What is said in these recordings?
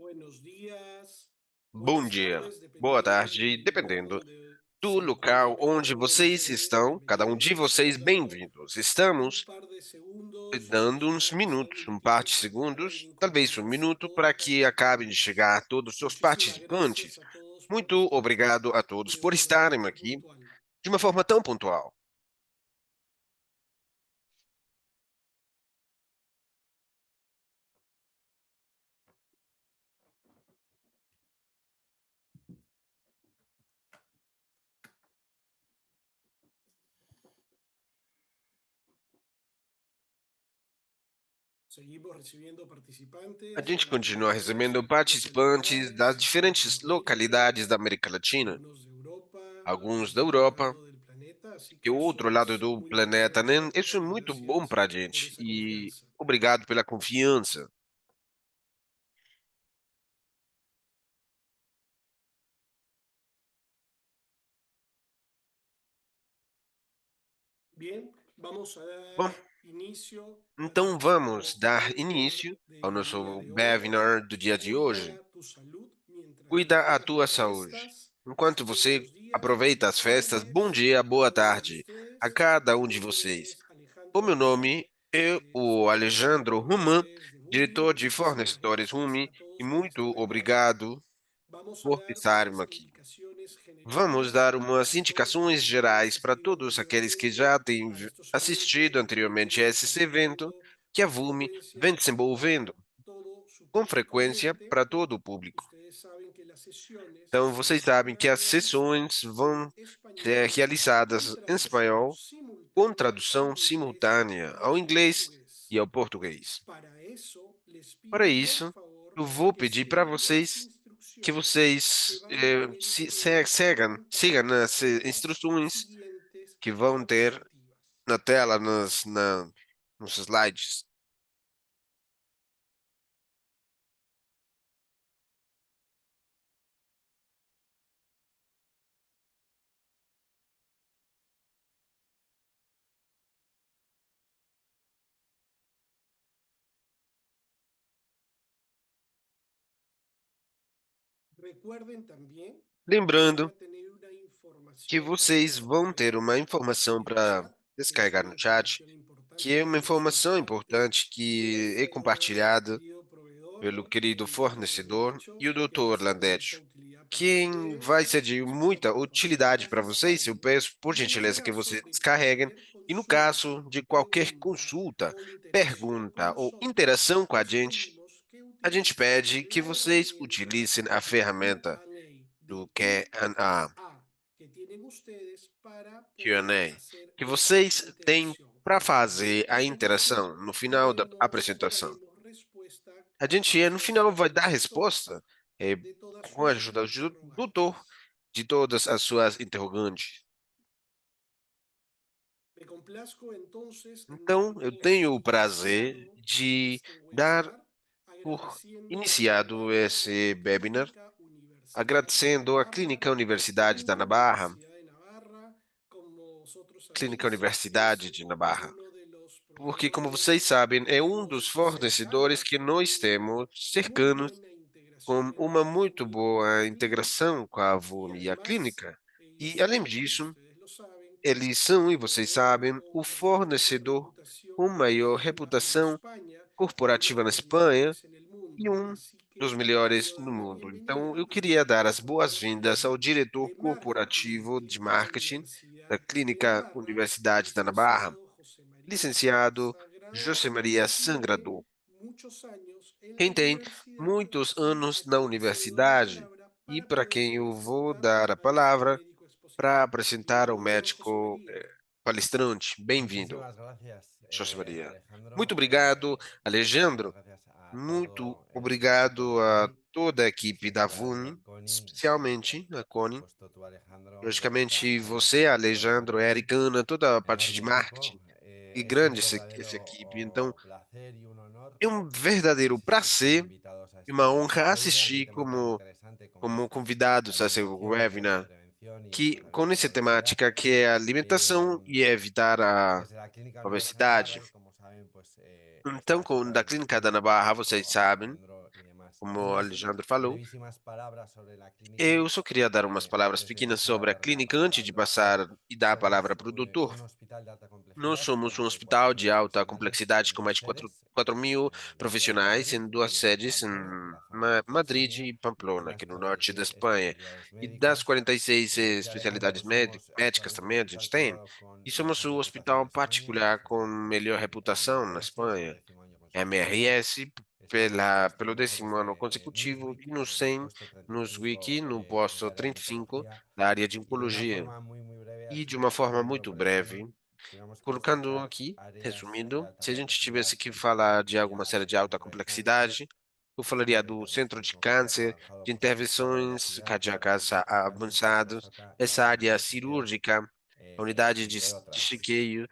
Buenos días, Bom buenas dia, tardes, boa dependiendo tarde, del lugar dependendo donde do se local encuentren cada onde uno de vocês ustedes. estão, cada um de Bienvenidos. vocês, Estoy dando bem-vindos. un Estamos par de segundos dando uns adicionales a minutos, mi um par de tiempo para segundos, talvez um incorporarse minuto, para que todos acabem de ustedes. chegar todos os seus Muchísimas participantes. gracias a todos por Muito estar obrigado a todos de por una estarem manera aqui puntual. de uma forma tão pontual. Seguimos recibiendo A participantes de gente las continua diferentes recebendo participantes das localidades de diferentes localidades da Latinoamérica, América Latina, algunos de Europa y alguns da del otro Europa, lado del planeta, así e o que outro eso lado es do muy lindo planeta, para né? Isso é nosotros y muito bom gracias para a por gente. esa E confianza. obrigado pela confiança. Bien, vamos a Bom, dar inicio a então vamos nuestro dar webinar início ao del día nosso de hoy. webinar do dia de hoje. Cuida tu salud mientras Cuida a tua disfrutas saúde. fiestas. Enquanto você Buenos días, aproveita buenas as festas, bom tardes dia, a boa cada uno de tarde a ustedes. cada Mi um de nombre vocês. es O Alejandro meu Roman. nome é o Soy uno de los Alejandro Ruman, proveedores de Boomi. diretor de Muchísimas fornecedores gracias Rumi, a e todos por muito estar acá. obrigado Vamos a por dar estarem unas aqui. indicaciones Vamos generales dar umas para todos los indicações que han gerais para asistido todos aqueles que anteriormente já têm a estos assistido eventos y que anteriormente a nos esse están evento siguiendo que a con VUMI vem frecuencia desenvolvendo para todo su com público frequência oyente. para todo o público. Ustedes saben que las sesiones Então, se vocês van sabem a que as realizar sessões en vão ser español y realizadas em traducción espanhol, com simultánea tradução al inglés simultânea y ao al inglês portugués. e ao português. Para eso les Para pido por isso, favor eu vou que pedir para sigan las vocês que instrucciones que vocês van a tener ustedes en sigam pantalla nas en las instruções siguientes que vão ter diapositivas. na tela, nos slides. Recuerden también que van Lembrando a tener una que información para vocês vão ter descargar uma informação en el para chat, que es descarregar una no chat, información que importante é uma para nuestro informação parque, importante que que es é el compartilhada querido pelo proveedor querido del doctor fornecedor Landecho, e o que va a doutor ser de mucha Landecho. utilidad para Quem vai ustedes ser de y para muita todos los utilidade para vocês, eu participantes. peço por Y en el gentileza que caso vocês de que descarreguem. cualquier E no consulta, caso de qualquer pregunta consulta, o interacción con pergunta ou nosotros, interação com a les gente, pedimos que a gente utilicen pede que la vocês herramienta utilizem a de ferramenta Q&A, do de Q&A, Q&A que tienen ustedes para poder Q&A, hacer que esta vocês têm interacción. para En fazer esta a interação sesión no final da apresentação. daremos respuesta A a gente, no estas final, vai dar preguntas resposta de todas com a sus ajuda do doutor interrogantes. de todas as suas interrogantes. Me complazco entonces en Então, dar eu por tenho o prazer iniciado de este dar webinar por agradeciendo de iniciado antemano a la esse webinar, Clínica Universidad de agradecendo a Navarra, Clínica Universidade da Clínica Navarra, Universidad de Navarra, como vosotros Clínica sabéis, Universidade es de Navarra, uno de los porque, como vocês proveedores sabem, é que um dos nos fornecedores cercana que con nós una temos muy cercanos buena integración com entre uma la muito VUMI y la boa clínica integração com a y VUMI e a además clínica. E, ellos além son, y disso, ustedes lo saben, eles el são, e vocês proveedor sabem, o o con mayor fornecedor com reputación maior corporativa en reputação España y uno corporativa de na los Espanha mejores en el e mundo. um Así dos que melhores quiero no dar la mundo. Então, bienvenida eu al queria dar as director boas-vindas ao diretor de marketing corporativo de de la marketing da Universidad de Clínica Navarra, Universidade da Navarra, licenciado José María licenciado José Sagrador, Maria que tiene Sangrador, muchos años en la quem tem universidad muitos y anos a na quien le cedo la universidade e palabra para para quem eu vou presentar dar a a nuestro palavra médico para expositor. apresentar ao Bienvenido, José médico María. palestrante. Bem-vindo, Muchísimas gracias, José Maria. Muito Alejandro. obrigado, Muchísimas Alejandro. gracias a Muito todo el equipo de obrigado a VUMI, toda a equipe da especialmente VUMI, Connie, especialmente a por Cone. supuesto tú, Alejandro, Logicamente, você, Erika, todo el Alejandro, marketing, Ericana, toda a parte de enorme marketing. equipo. E Es un grande essa equipe. Então, verdadero placer y un honor é um verdadeiro asistir como prazer invitados a e uma este honra webinar de un assistir tema tan como, interesante como como es convidados la a seu alimentación, la webinar, prevención y el que com tratamiento de essa la obesidad. temática que é a alimentação Eh, e evitar a Desde la Clínica Universidad de obesidade. Navarra, y como saben, pues Então, está com da súper Clínica da bien Navarra, vocês conocido sabem, Alejandro y demás. como o unas Alexandre falou. brevísimas palabras sobre la clínica. Eu só queria dar umas palavras Antes de pequenas pasar a sobre a dar la clínica palabra antes al de doctor, passar e dar a palavra somos para o doutor. un hospital de alta Nós complejidad con somos um más de hospital de 4.000 alta profesionales complexidade en com dos mais de sedes, 4.000 en la ciudad de profissionais Madrid em duas y en sedes, em Pamplona, en la zona norte de Madrid España, e y Pamplona, unas aqui no norte da 47 Espanha. especialidades E das médicas. 46 Y así además especialidades somos médicas actualmente el também a hospital gente tem. privado con E somos mejor o reputación en hospital España, particular com según melhor el reputação na MRS, por Espanha. décimo año consecutivo. MRS, Estamos pelo nuestro décimo ano índice consecutivo, Newsweek e no en el 100, puesto nos 35 Wiki, no del posto área de 35 oncología. da área de Y de una oncologia. forma muy, muy breve, E de así uma forma resumiendo muito por encima, breve, digamos que colocando destacar aqui, áreas de resumindo, alta se a gente complejidad tivesse que en la falar de alguma oncología série de alta centro de cáncer, complexidade, eu falaria centro de do centro de intervencionismo cardíaco câncer, avanzado de con intervenções urología, cardíacas centro de cáncer de avançados, próstata y essa área unidad de chequeos, cirúrgica, a unidade de entre otras. chequeio,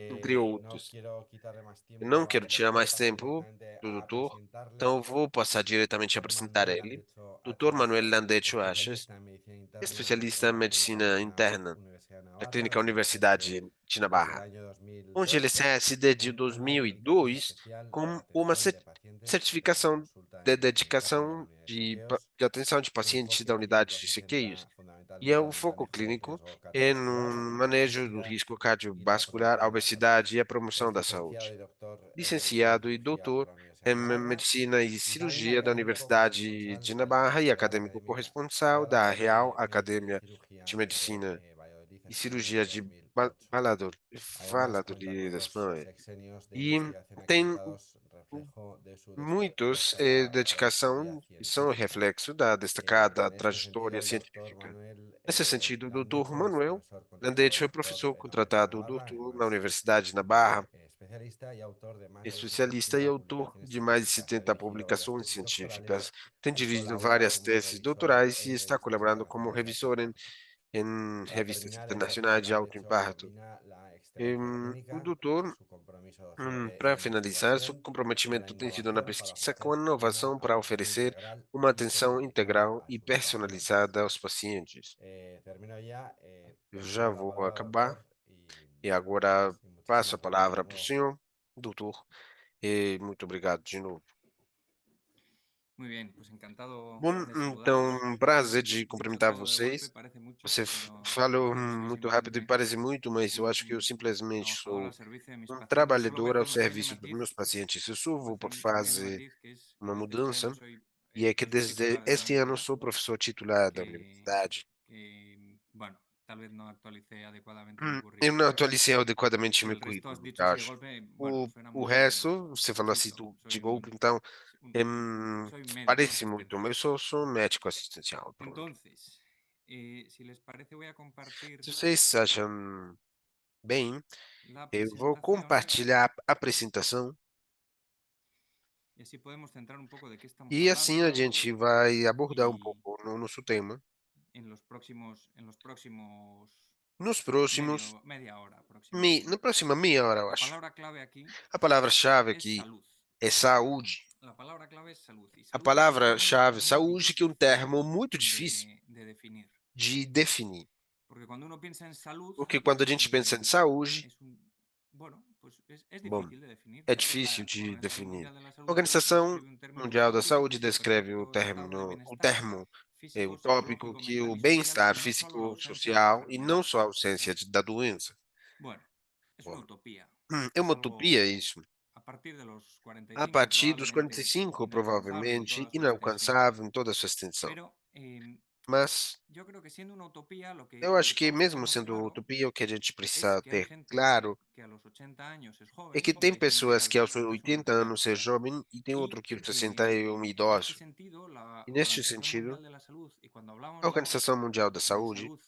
entre No outros. quiero quitarle más Eu não tiempo quero al tirar doctor, mais paso tempo directamente do a doutor, então presentarle. eu vou passar diretamente a Doctor apresentar Manuel ele. Landecho Doutor Achas, Manuel Landecho Achas, especialista en medicina interna especialista en em la medicina clínica interna Universidad de da Navarra, Clínica donde se Universidade ejerce de desde el Navarra, año onde ele 2002 exerce desde con una acreditación 2002 especial de com uma atención de pacientes de certificação consulta de en interna de la dedicação unidad de chequeos. de atenção de Su pacientes enfoque da unidade clínico de se chequeios. centra E é fundamentalmente o en el foco manejo del clínico riesgo é no cardiovascular, la manejo do obesidad risco y la cardiovascular, a promoción de la salud. obesidade e a promoção Es da licenciado saúde. y doctor en medicina y Licenciado e cirugía por doutor la Universidad em de Navarra Medicina e y también Cirurgia da académico Universidade corresponsal de de la Navarra e Real acadêmico Academia corresponsal da Gallega Real de Médica y Academia de Cirugía Medicina de Valladolid, e España, Cirurgia desde de 2008. Además, cuenta Valladolid, con da dos Espanha. sexenios de E investigación tem acreditados, reflejo de su muitos destacada trayectoria dedicação que são científica. reflexo da destacada En este sentido, trajetória el doctor científica. Manuel Nesse sentido, o doutor Landecho es Manuel profesor contratado Landetti foi doctor professor en la Universidad de contratado Navarra, doutor na además Universidade de de Navarra, especialista y autor de más de especialista e 70 autor publicaciones de mais de científicas. Ha 70 dirigido varias publicações tesis doctorales científicas, tem y dirigido colabora várias como teses revisor doutorais e en está revistas colaborando como internacionales de alto revisor impacto. em Para revistas terminar, el doctor internacionais de alto Landecho impacto. combina la excelencia O clínica y doutor, su compromiso docente e para finalizar, seu investigación con la comprometimento tem sido na innovación para pesquisa com a ofrecer una inovação para atención oferecer integral uma y atenção personalizada integral a e sus pacientes. personalizada aos pacientes. Termino ya, Eu le já cedo la vou palabra, acabar doctor, e y nada agora más. Y passo a muchísimas gracias de palavra para o nuevo. senhor, doutor. E muito obrigado de novo. Muy bien, pues encantado Bom, de então, saludaros. um prazer de Dicho cumprimentar todo de golpe vocês. parece mucho, Você pero falou yo soy muito rápido e simplemente parece muito, mas eu acho que eu un simplesmente trabajador al sou servicio de mis um pacientes. Solo trabalhador ao voy a hacer un serviço dos matiz, meus pacientes. Eu só vou voy a hacer un pequeño fazer matiz, que es uma que este año mudança, soy e é que profesor desde titular de la este ano universidad, sou professor titular da que, universidade. bueno, tal vez no actualicé adecuadamente mi Eu não currículum. atualizei adequadamente Y meu el resto has currículo, dicho eu así de acho. golpe, bueno, O, suena o muy resto, você falou assim enxuto. de golpe, então Soy médico parece muito, asistencial. mas eu sou médico assistencial, pronto. Entonces, si les parece, voy a compartir Se vocês acham bem, la eu vou presentación compartilhar a apresentação y así podemos centrar un poco de qué estamos e assim a hablando gente vai abordar um y pouco no nosso tema. en los próximos Nos próximos, media hora aproximadamente. na próxima meia hora, eu La acho. palabra clave aquí A palavra-chave es aqui salud. é saúde. La palabra clave es salud. Y A salud es un término palavra-chave muy saúde, que é um difícil termo muito difícil de definir. de definir. Porque cuando uno piensa en salud, Porque quando a gente pensa em saúde, es un... Bueno, pues es bom, difícil de definir. é De hecho, difícil la de Organización definir. Mundial de la A Salud Organização describe un término Mundial da utópico Saúde que es el descreve perfecto estado de o bienestar termo físico, utópico psicológico, que mental o y social bem-estar y no solo la físico, ausencia de la social e não enfermedad. só a ausência da doença. Bueno, es una Bom, utopía. é Es uma utopia algo isso. a partir de los A 45 partir dos probablemente 45, inalcanzable en provavelmente toda su extensión. inalcançável em toda a sua extensão. Pero Mas yo creo que siendo una utopía eu lo que acho que todos mesmo tenemos sendo claro utopia, o que a gente es precisa que hay ter gente claro que a los 80 años es é joven que tem y hay gente que pessoas a que los aos 60 es una 80 entidad anos é total. jovem e tem outro Y que aos 60 é um en este idoso. sentido, la E neste Organización sentido, Mundial de la Salud, y cuando a hablamos Organização Mundial da de Saúde, salud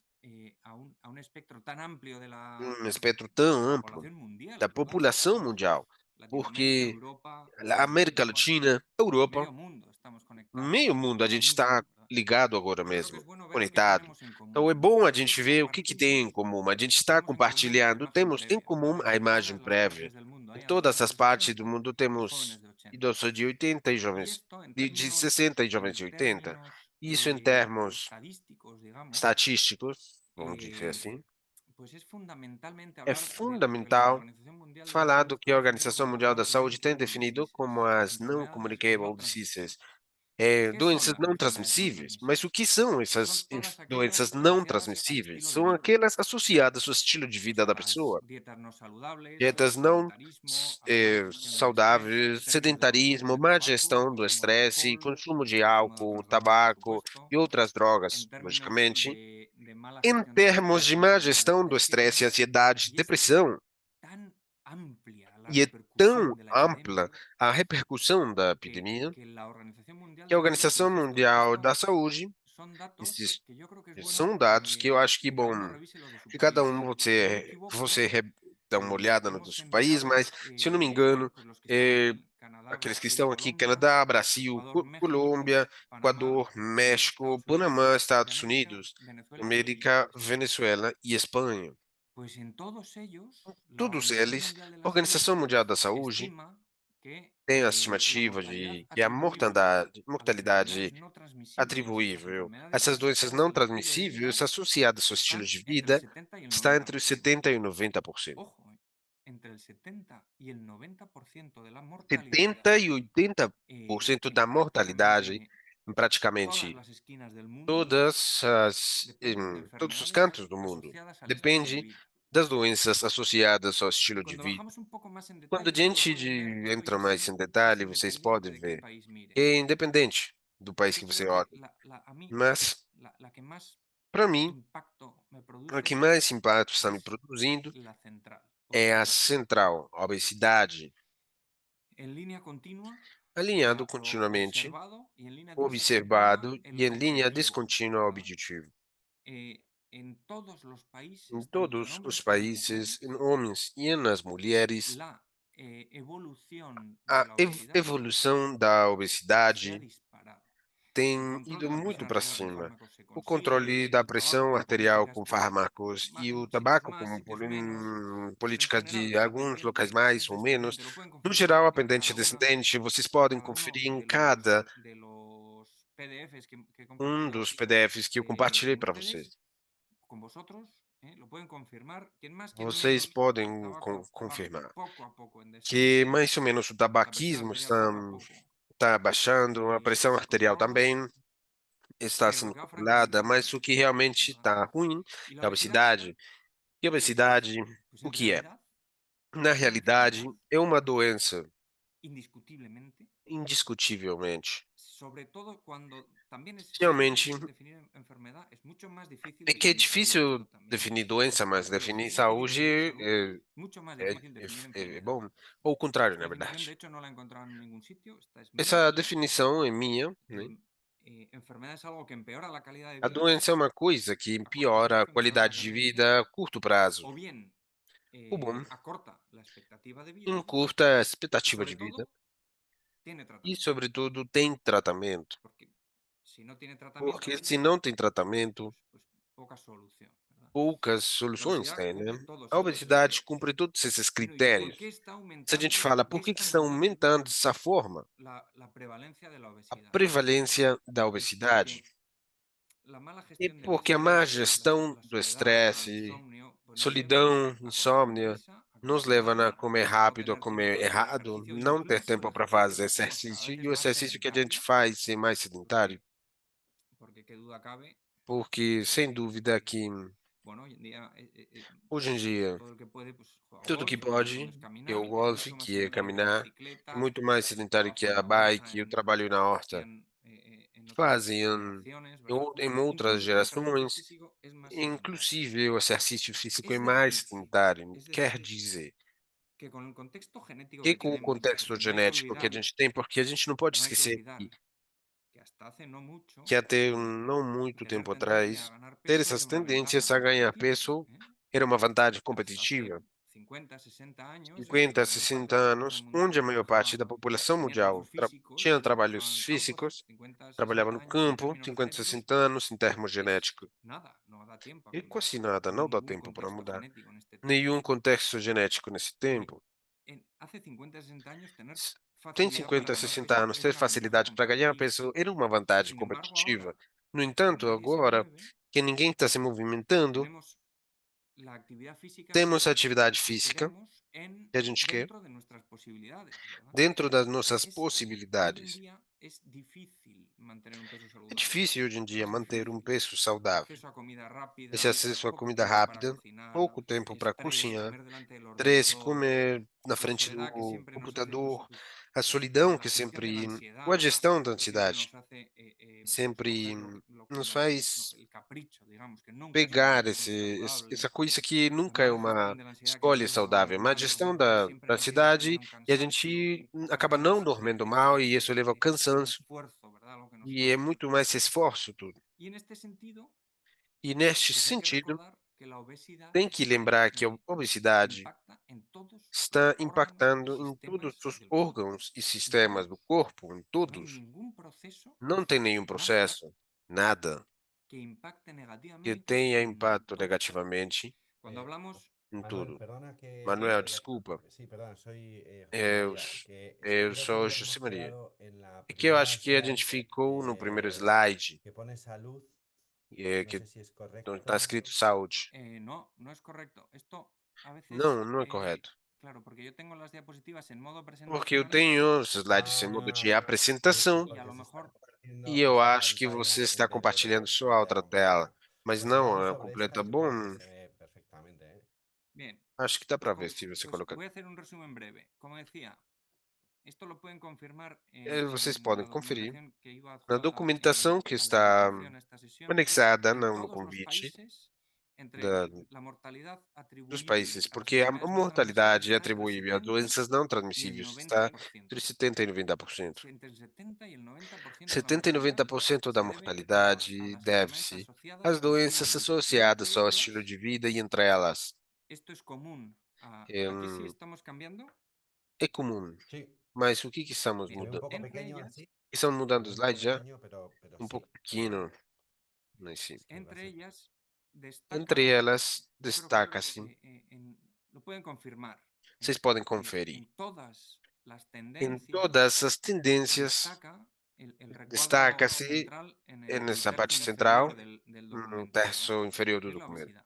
a un espectro tan amplio um espectro tão de la amplo población mundial, da ¿verdad? população Somos mundial, Latinoamérica, porque Europa, a América África, bueno, Latina, Europa, medio mundo estamos conectados meio mundo a ahora gente mismo, está ¿verdad? ligado agora Yo creo que es mesmo, bueno ver qué conectado. tenemos en Então é común. bom a Y gente si ver o que tem em compartimos, comum. A gente está tenemos en común una compartilhando, imagen tem em previa. comum a En imagem todas las prévia. partes del mundo Em hay todas ancianos as de partes do 60 mundo y temos jóvenes de 80. idosos de 80 e Y jovens esto de 60 e jovens de 80. Isso em termos estadísticos, digamos, estatísticos, vamos dizer eh, assim, pues es fundamentalmente é hablar de lo que la fundamental Organización Mundial de la falar Salud do que ha a definido Organização como Mundial da non-communicable Saúde tem definido como diseases, as enfermedades no non-communicable diseases, transmisibles. doenças son las não enfermedades no transmissíveis. Mas o que são Son essas todas doenças aquellas não asociadas al transmissíveis? estilo de São vida. aquelas associadas ao estilo de Pues vida a da las pessoa. dietas no saludables, al Dietas não sedentarismo, a la mala gestión del estrés, saudáveis, términos de consumo sedentarismo, de má tabaco, de gestão do consumo de estresse, alcohol, consumo de consumo de álcool, otras drogas, por tabaco e supuesto. outras drogas, En términos logicamente. de mala Em gestión del termos de estrés, má enfermedades gestão do estresse, depresivas. ansiedade, Y es depressão, tan amplia la e é tão repercusión de la ampla epidemia a repercussão da que, epidemia, que la Organización Mundial que a de la Salud, Organização insisto, Mundial esto da Saúde, son datos esses que yo creo que es bueno são dados que eu acho que, que cada bom, uno revise los de su que cada país. um Si no me você equivoco, dá uma olhada no do hemos seu país, mas, enviado, se eu não me engano, pues los que están eh, aquí, Canadá, aqueles que Brasil, estão aqui, Colombia, Canadá, Brasil, Ecuador, México, Colômbia, Panamá, Equador, México, Estados Panamá, Unidos de Estados América, Unidos, Venezuela América, y España. Venezuela e Espanha. Pues en todos ellos, la Todos Organización eles, Mundial de a la Salud Organização Mundial da Saúde estima que tem a la estimativa mortalidad de que a atribuible a las mortalidade enfermedades no transmisibles y las atribuível a enfermedades essas doenças não asociadas al estilo de transmissíveis vida associadas ao estilo están de entre el vida 70 y el está entre os 90%. 70% e o 90%. Ojo, entre el 70 y el 90% de la mortalidad 70% e 80% en da mortalidade prácticamente em todas praticamente las esquinas del mundo todas as dependen de todos os enfermedades cantos do mundo. asociadas al estilo de Depende vida. das doenças associadas ao Y estilo de cuando vida. bajamos un poco más en Quando a detalle, luego gente pueden ver que esto entra ya mais sí em es detalhe, vocês independiente podem de qué ver país que mire. é independente do país que Yo você creo olha. que a mí Mas, la que más para mim, impacto me o que produce mais impacto está me es produzindo la central, é a obesidad. central, a obesidade, En línea continua, alinhado lo continuamente, observado, y en línea descontinua, observado el e em linha objetivo, descontínua ao ¿verdad? objetivo. En todos los Em países, tanto en todos os hombres como en países, em mujeres, homens e nas mulheres, la evolución a de la obesidad evolução da se ha obesidade disparado. El tem control ido de la muito presión para arterial con cima. fármacos se O consigue, controle da el tabaco pressão con arterial políticas, com pues fármacos e o en sitios tabaco más, com sitios menos, pero en políticas general de la alguns pendiente locais mais es ou menos. descendente. Lo pueden No geral, confirmar a pendente descendente, vocês podem cada uno conferir em cada de los PDFs que he um compartido dos PDFs que eu compartilhei con para vocês. ustedes, con vosotros. Lo pueden confirmar. Quien más, quien Vocês menos, el podem tabaco va confirmar poco a poco en que descenso, mais ou menos o la presión tabaquismo arterial está, poco a poco está baixando, a pressão se arterial controla, também está pero lo sendo que va francamente controlada, mal, mas o que realmente ¿verdad? está ruim Y la é a obesidad, obesidade. E a ¿qué es? obesidade, Pues o en que é? realidad Na es una realidade, enfermedad é uma doença, indiscutiblemente, indiscutivelmente. sobre todo cuando también es Realmente, difícil definir enfermedad, es mucho más difícil é que é definir salud, difícil esto también definir doença, mas os lo digo. definir Si no tenemos bien saúde salud, es mucho más difícil definir é enfermedad. bom. Ou o contrário, Esta na definición, de verdade. hecho, no la he encontrado en ningún sitio, esta es mía. Essa definição é minha, né? Enfermedad es algo que empeora la calidad de A vida doença é uma coisa que a corto empeora a plazo, empeora la qualidade de calidad de vida, vida a curto prazo. o bien O bom, acorta la expectativa de vida encurta a y expectativa sobre de vida todo tiene e, tratamiento. sobretudo, tem tratamento. Porque si no tiene Porque tratamiento, se não tem tratamento, pues poca solución, ¿verdad? poucas La soluções obesidad tem, né? cumple todos A estos obesidade criterios. cumpre todos esses Bueno, ¿y por critérios. qué está Se a gente aumentando? fala ¿Por qué por que es que tan está importante aumentando dessa forma, la prevalencia de la a obesidad? prevalência da Pues obesidade, porque la mala e gestión del porque a má estrés, gestão la do soledad, el estresse, insomnio, pues nos llevan solidão, a consumir insônia, deprisa, a nos consumir leva a mal, comer a no rápido, a tener tiempo comer para hacer errado, ejercicio, não ter incluso el tempo para ejercicio fazer que hacemos cada exercício vez e es o más exercício que a gente sedentario, faz ser mais sedentário, porque qué duda cabe, porque sem dúvida que bueno, hoje em dia todo el que puede, pues juega tudo que golf, lo que hace uno pode, es que é o caminar, que es golfe, mucho más que é sedentario que la caminar, é bicicleta, muito mais el sedentário que trabajo en a la huerta, bike, o trabalho na que horta. hacían en otras Fazem generaciones, ¿verdad? em outras Incluso el ejercicio gerações, físico es más sedentario. inclusive o exercício físico é Es mais decir, sedentário. es Quer decir, dizer que con el contexto genético que que com o tenemos, contexto porque no hay que genético que a olvidar, gente tem, porque a gente não pode no hay que esquecer olvidar que hasta hace no mucho, que até não muito tener tempo tendencia a atrás, ganar ter peso era essas una tendências ventaja a ganhar competitiva. peso era uma vantagem Hasta hace competitiva. 50, 60 años, en los que 50, la mayor parte 60 de la población anos, onde a mundial maior parte trabajaba, da população tenía trabajos mundial físicos tinha y se trabalhos dedicaban al campo, hace físicos, 50, trabalhava 60 no años, en campo, términos 50, genéticos, 60 anos, em termos es genéticos. nada, no da tiempo a E cambiar. quase nada, No hay não dá ningún tempo para contexto mudar. genético en este tiempo. Nenhum contexto genético nesse Y tempo. hace 50, 60 años tener S- Tem facilidad para 50, ganar 60 peso anos, es ter una ventaja facilidade para ganhar competitiva. peso era uma Y vantagem sin embargo, competitiva. ahora, No como entanto, nadie se agora mueve, que ninguém está se movimentando, tenemos la actividad física Temos que atividade física queremos que a gente quer dentro de nuestras posibilidades, ¿verdad? dentro das nossas Hoy en possibilidades. día es difícil mantener un peso É saludable. difícil hoje em dia Es manter um difícil. peso saudável. Acceso a comida Esse rápida, acesso à poco comida tiempo para rápida, cocinar, pouco tempo para estrés, cozinhar, comer delante del estresse, ordenador, comer na la frente soledad que do siempre nos hace, computador, a solidão la que gestión de la sempre, ou a ansiedad gestão da que siempre ansiedade, nos hace sempre escoger nos faz el capricho, digamos, que nunca es pegar muy saludable. essa coisa que La nunca é mala gestión uma de la ansiedad que escolha puede llevar a saudável, é uma abandonar gestão dormir siempre da no quiere decir tener ansiedade un e a cansancio gente o acaba ganas não dormindo de mal e isso leva ao un cansanço esfuerzo, ¿verdad? Algo que nos e é cuesta. muito mais esforço tudo. Y en este sentido, E neste pues hay que sentido, recordar que la obesidad tem que lembrar que a obesidade impacta en todos los está órganos y impactando em todos sistemas os del cuerpo, órgãos e en sistemas do todos. corpo, em No hay todos. ningún proceso, Não tem nenhum nada, processo, nada, que impacte que negativamente tenha en impacto todos. negativamente Cuando hablamos, em Manuel, tudo. perdona Manuel, desculpa, sí, perdona, soy José eu, María, que es que eu creo que sou nos José hemos Maria. quedado en la É que eu primera acho que a slide gente ficou no primeiro slide, que pone salud, no que sé si es está correcto. escrito saúde. no, no es correcto. Esto a veces, Não, não é correto. claro, porque yo tengo las diapositivas en modo Porque eu presentacional tenho os slides em modo de apresentação y a Porque lo se está mejor e compartiendo eu esa acho que pantalla você en está vez compartilhando de só a plantear outra un tela. problema. Mas Pues hablamos não, a sobre esta completa y yo creo que bom. se ve perfectamente, ¿eh? bien, Acho que dá pues, para ver se você pues coloca. voy a hacer un resumen breve. Como decía, esto lo pueden confirmar Vocês en podem la conferir documentación que iba na adjunta documentação que a la está invitación a esta sesión. anexada En no todos los convite países, entre da, la mortalidad dos atribuible países, a las porque a enfermedades no transmisibles mortalidade está entre el atribuível a 70 doenças não y el transmissíveis está 90%. entre 70% e 90%. Entre el 70 y el 90% de la 70% e mortalidad 90% da se debe a mortalidade las enfermedades deve-se às asociadas al estilo de doenças vida. Y associadas entre ao estilo ellas, de vida e entre elas esto es común. Aquí sí em, estamos cambiando. é comum. Sí, Mas o que estamos se Bien, ve un mudando? poco entre pequeño ellas, así, Estamos se mudando o ve un poco slide já? pequeño, pero Um pouco sí, pequeno, mas sim. sí, va entre así. ellas Entre destaca, elas, yo creo que esto destaca-se, lo pueden confirmar, vocês podem conferir, en todas las em tendencias todas as tendências, destaca el recuadro destaca-se central en el nessa tercio parte inferior central, del no documento, ¿verdad? terço inferior do Que es la documento. obesidad.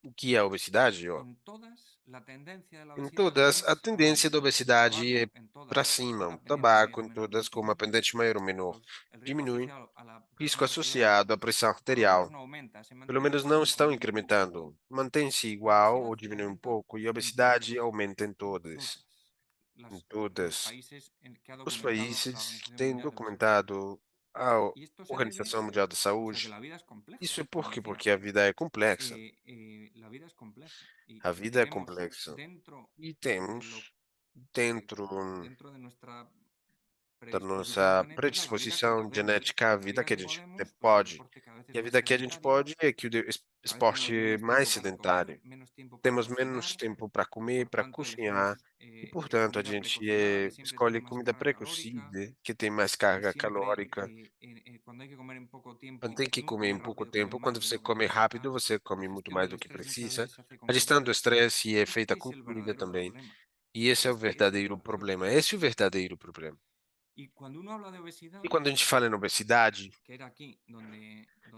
O que é a obesidade? Ó? En todas, la tendencia de la Em obesidad todas, a es a la tendência da alza. El obesidade é tabaco en para todas cima, o baja, pendiente mayor tabaco o em menor todas com uma nítido. pendente maior ou menor. El riesgo Diminui. asociado a la presión Risco arterial associado à pressão por lo menos arterial. no aumenta, se Pelo mantiene menos não igual o estão disminuye un poco. incrementando. Mantém-se La igual obesidad ou diminui um aumenta pouco. E a en obesidade todas, aumenta em todas. Em los todas. países que ha Os documentado la países Organización têm Mundial de la Salud. documentado a Y esto se debe, Organização Mundial da pues, a que Saúde. la vida es compleja, Isso é por como quê? decía. Porque a vida é complexa. La vida es compleja A y vida é tenemos complexa. dentro E de lo temos, dentro dentro de nuestra da predisposición nossa genética la vida que predisposição podemos. genética, a La vida vida que a que gente podemos, pues el pode. deporte cada vez E es a más vida que a gente sedentario. pode é que o Cada vez tenemos esporte menos mais tiempo para comer, sedentário. menos tiempo para Temos menos cocinar. tempo para comer, Por para tanto, cozinhar. elegimos E, portanto, a comida gente precocinada que siempre tiene escolhe más comida carga calórica, precocida, que tem mais que carga siempre calórica. cuando hay que comer en poco Quando tiempo tem que y uno comer come em pouco rápido, come tempo, quando más de você lo que come rápido, necesita. você La come muito gestión mais del do que estrés muchas precisa. veces se hace A con gestão do comida. estresse é Este feita es com el comida verdadero também. problema. E esse é o Este es el verdadeiro verdadero problema. problema. Esse é o verdadeiro problema. Y cuando uno habla de E obesidad, quando a gente fala em obesidade, que era aquí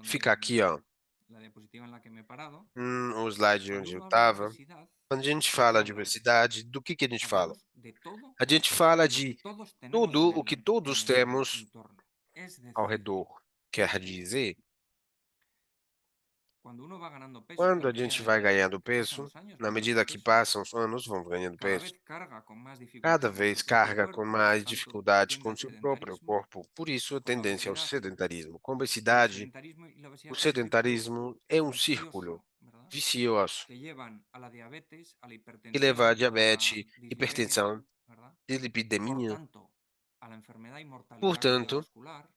fica aqui, ó, la diapositiva en la que me he parado, o slide cuando onde eu uno habla de estava. obesidad, Quando a gente ¿de qué fala de hablamos? obesidade, do que a gente fala? Hablamos de todo A gente fala lo que de todos tenemos tudo en, o que en todos nuestro temos entorno. Es ao decir, redor. Quer dizer, cuando uno va ganando peso, quando en a gente medida vai ganhando que pasan peso, los años, na va ganando medida que peso, passam os anos, vão ganhando cada peso. vez carga con más Cada dificultad vez su propio carga com cuerpo, por mais tanto, dificuldade tiende com al seu próprio sedentarismo. corpo. Por isso, a Con la tendência ao obesidad, sedentarismo. Com el obesidade, sedentarismo y la o obesidad son círculos sedentarismo é um círculo viciosos, ¿verdad? vicioso Que llevan a la diabetes, a la que leva a hipertensión, a la diabetes, dislipemia, hipertensão, ¿verdad? Por dislipidemia. tanto, a la enfermedad y mortalidad Portanto, cardiovascular,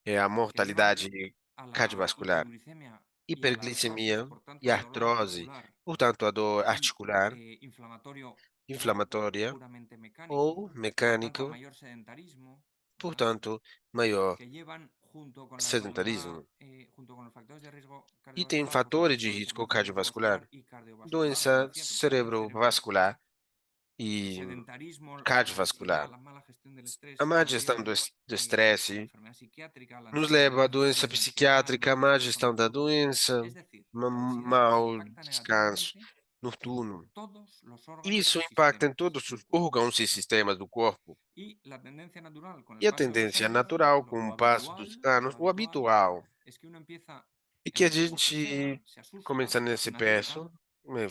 é a que llevan mortalidade a la cardiovascular, hiperglicemia y a la artrosis, hiperglicemia por e tanto al dolor artrose, articular portanto, a dor y articular, inflamatorio o inflamatória puramente mecánico, ou por tanto a mecânica, mayor sedentarismo, ¿verdad? portanto, maior Que llevan junto con la soledad, sedentarismo. junto con los factores de riesgo E tem cardiovascular, por tanto fatores de todo esto, risco enfermedad cardiovascular, cerebrovascular y cardiovascular, como doença decía, pero también cerebral, cerebrovascular, e sedentarismo, la cardiovascular. obesidad, la mala gestión del estrés, A má nos gestão do lleva do a estresse la enfermedad psiquiátrica, la nos leva à doença crisis de ansiedad, psiquiátrica, a los má trastornos gestão da doença, es decir, la obesidad mau impacta descanso negativamente en noturno. todos los órganos Isso y impacta em sistemas todos del os cuerpo. órgãos e sistemas do corpo. Y la tendencia natural con E el a paso de los tendência años, natural, lo, com lo o passo dos habitual, anos, lo o habitual habitual, es que uno empieza, é que a bostecea, gente se asusta, começa nesse se asusta, peso,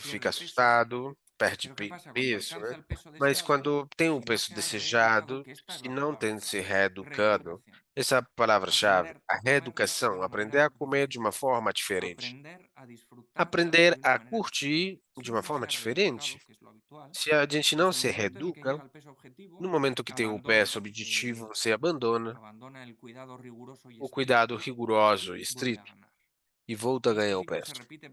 fica pierde peso. assustado, perde Pero ¿qué pasa? Cuando peso, alcanza né? el peso Mas deseado, quando tem o si no peso se ha reeducado, desejado, que esta es se la não tem palabra, se reeducado, reeducación. essa é a palavra-chave, Aprender a a comer de reeducação, una aprender manera a comer de uma diferente. forma diferente. Aprender a disfrutar Aprender de una a manera diferente. curtir Si de uma uno no se forma ha reeducado, diferente. que es lo habitual, Se a gente não pues en se el momento en el que reeduca, llega al peso no objetivo, momento que tem o peso abandona, objetivo, você abandona abandona el cuidado riguroso y o cuidado estricto rigoroso e y vuelve a estrito ganar. e volta a Y este ganhar o ciclo se peso. repite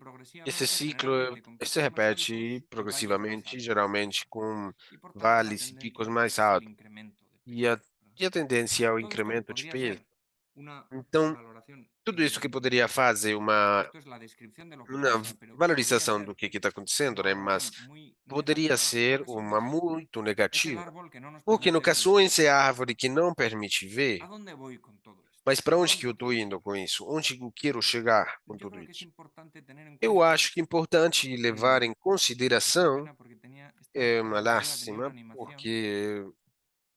Esse progresivamente, ciclo generalmente con se picos más repete altos y valles más progressivamente, altos. geralmente com Y por tanto la vales e picos tendencia mais es el altos. incremento de E peso. a, ¿Verdad? e a tendência ao Todo esto que incremento de podría peso. ser una Então, valoración, tudo isso que poderia fazer esto es la descripción de lo que uma pasa, pero podría valorização do ser que está acontecendo, una né? Mas valoración muy poderia negativa, ser porque sin uma más muito es el negativa. árbol que no nos Porque no permite ver el caçoense é bosque. a árvore que não permite ver. ¿A dónde voy con todo esto? Mas para ¿A onde que dónde eu estou quiero indo llegar? com isso? Onde eu quero chegar com Yo tudo creo que es isso? importante tener en Eu cuenta, acho que é importante levar em es una consideração, pena porque é esta uma diapositiva tenía una lástima, animación porque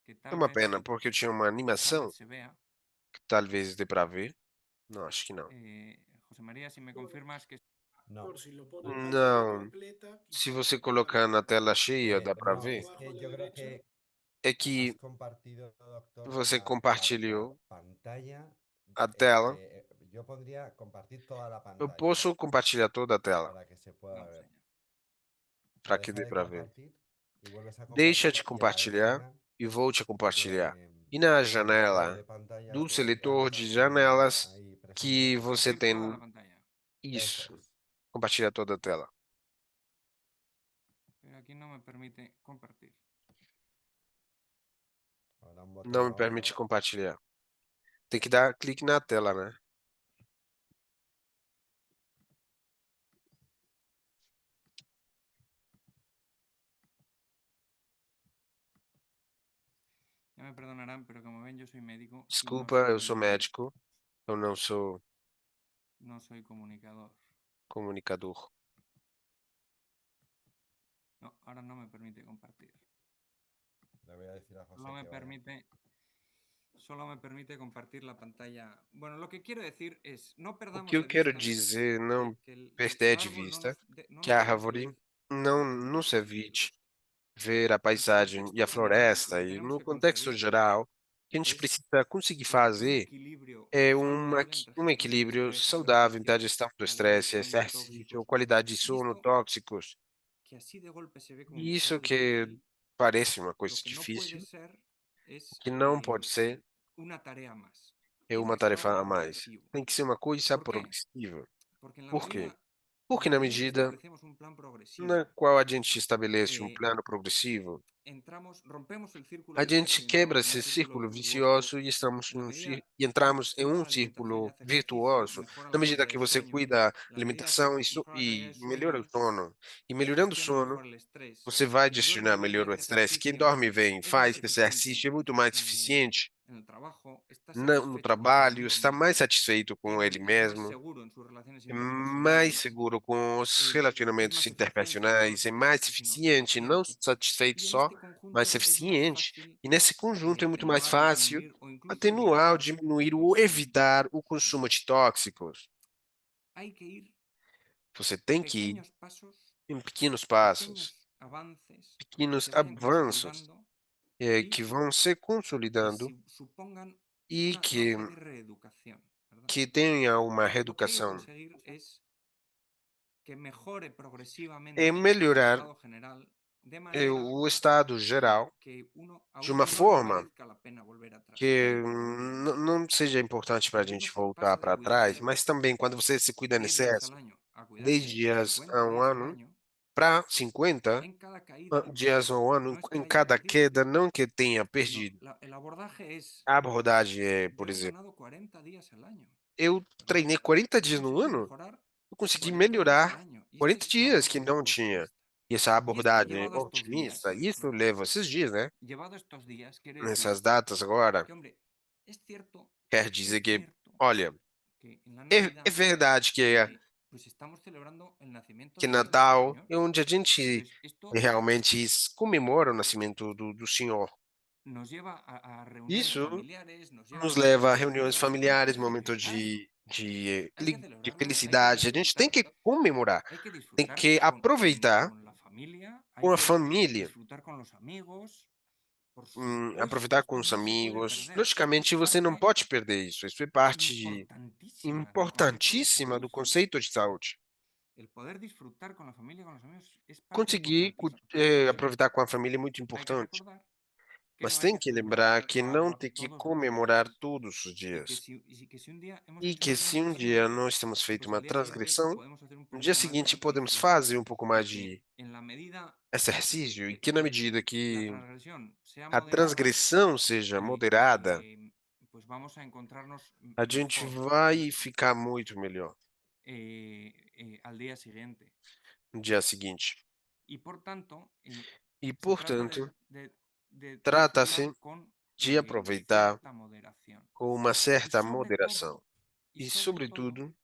que é tal uma vez, pena, porque eu tinha uma animação se vea. que talvez dê para ver. Não, acho que não. José María, si me Por- confirmas que... No. Por si lo pone en pantalla Não. completa, Se quizás você se pueda colocar na ver. tela cheia, dá para No, ver. es que Abajo a la yo creo derecha. que É has que compartido, doctor, você la compartilhou pantalla. a tela. Yo podría compartir toda la Eu pantalla posso compartilhar toda a tela para que se pueda No, ver. señor. O sea, para que deja dê de para ver. compartir y vuelves a Deixa de compartir y en la compartilhar esquina e volte a compartilhar. de, E na seletor janela de pantallas do de seletor Amazon de tiene janelas ahí presente. que você Compartir toda la tem pantalla. Eso isso. es. Compartilhar toda a tela. Pero aquí no me permite compartir. Habrá un botón Não me rojo. permite compartilhar. Tem que dar clique na tela, né? Ya me perdonarán, pero como ven, yo soy médico. y no Desculpa, eu sou soy- médico. Eu não sou No soy comunicador. comunicador. No, ahora no me permite compartir. Le voy a decir a José Solo me que vaya. permite compartir la pantalla. Bueno, lo que quiero decir es, no O perdamos que eu de quero vista dizer, não que el perder de árbol vista no que nos a permite árvore ver não el nos bosque. evite ver a El paisagem e a contexto general, lo floresta. que E tenemos no que contexto conseguir geral, o que a gente es precisa conseguir un fazer equilibrio é saludable entre um gestión del equilíbrio estrés, saudável entre a alimentación, gestão do estresse, alimentación, exercício, tóxicos. qualidade de Y sono, esto tóxicos. que así de golpe se ve como E isso algo que difícil, parece uma coisa lo que no puede difícil, ser o es que não pode ser una tarea más. é Tiene uma que ser algo tarefa a mais. progresivo. Tem que ser uma coisa ¿Por qué? progressiva. Porque en la Por quê? medida, Porque na que medida establecemos un plan progresivo, na qual a gente estabelece um eh, plano progressivo, rompemos el círculo a gente vicioso y quebra entramos en un esse círculo círculo virtuoso. vicioso e estamos En la medida e que entramos em cuida um la alimentación y círculo hace ejercicio, virtuoso. mejora Na la medida calidad que del você sueño. cuida da En la medida que alimentação mejora la calidad del e melhora o sueño, sono, e melhorando o gestiona sono, mejor el estrés. você vai Quien duerme gestionar bien y melhor o hace estresse. Quem ejercicio dorme bem, es más faz eficiente exercício, é muito mais eh, eficiente en el trabajo, está no satisfecho trabalho, consigo está mismo, mais satisfeito com ele es más mesmo, seguro en sus relaciones é mais interpersonales, seguro com os es relacionamentos más eficiente, no solo interpersonais, é mais satisfecho, sino eficiente, não eficiente. satisfeito Y en só, este mas conjunto es más eficiente. fácil E nesse conjunto é muito mais atenuar, fácil disminuir o incluso atenuar ou evitar diminuir el ou consumo de evitar o sustancias. consumo de tóxicos. Hay que ir Você tem que ir pequeños pasos, em pequenos passos, pequeños avances que pequenos se vayan avanços consolidando que y vão se que consolidando supongan e una suerte de reeducación, ¿verdad? que tenha uma Lo que hay que reeducação. conseguir es que mejore progresivamente É el melhorar estado general de manera o estado geral que a de uno uma no le forma parezca la pena volver atrás. que Y não seja importante para a uno gente voltar pasa de para trás, cuidarse mas também quando você se cuida em 10 días al excesso, año a 10 cuidarse dias 50 a um días al ano, año, para 50 en cada caída dias ao ano, no es que em haya cada perdido, queda, não que tenha sino perdido. el abordaje es, A abordagem é, por yo he exemplo, entrenado 40 días al año, eu ¿verdad? treinei 40 He dias no conseguido ano, mejorar eu consegui 40 días al melhorar año. Y este 40 es un dias que abordaje não tinha. positivista. E essa abordagem llevado a estos otimista, días, isso leva esses dias, né? llevado a estos días, quiere Nessas decir datas agora, que, hombre, es cierto, quer dizer es que, cierto olha, que en la é Navidad verdade pues estamos celebrando el nacimiento que de nuestro Natal Señor. é onde a gente Entonces, esto realmente comemora o nascimento do Senhor. nos lleva a reuniones Isso familiares, nos lleva a nos leva a momentos de reuniões celebrar y familiares, hay que momentos celebrar, de hay que felicidade. A gente tem disfrutar, que comemorar, hay que tem disfrutar que aproveitar con la familia, hay com a que família, disfrutar con los amigos, por supuesto, aproveitar com esto os no se puede amigos. perder. Esto es Logicamente, você não parte pode perder isso. Isso é parte importantísima del concepto de importantíssima salud. do conceito de saúde. El poder disfrutar con la familia, con los amigos, es parte Conseguir importantísima. aproveitar com a família é muito Hay que importante, recordar que mas no hay tem que que celebrar lembrar que não tem que todos los comemorar días todos os y que dias. si un día hemos E hecho que una se um dia transgresión, nós temos feito pues uma al día siguiente transgressão, podemos hacer un no dia poquito más de seguinte podemos sacrificio. fazer um pouco mais Y de que en la medida exercício e que, que na que medida la que transgresión sea a moderada, transgressão seja moderada, pues vamos a encontrarnos a gente mejor vai ficar muito melhor al día siguiente. no dia seguinte. Y por tanto, E, se trata portanto, de trata-se hacerla con de aproveitar cierta moderación. com uma Y certa sobre moderação. todo, y E, sobre todo, sobretudo,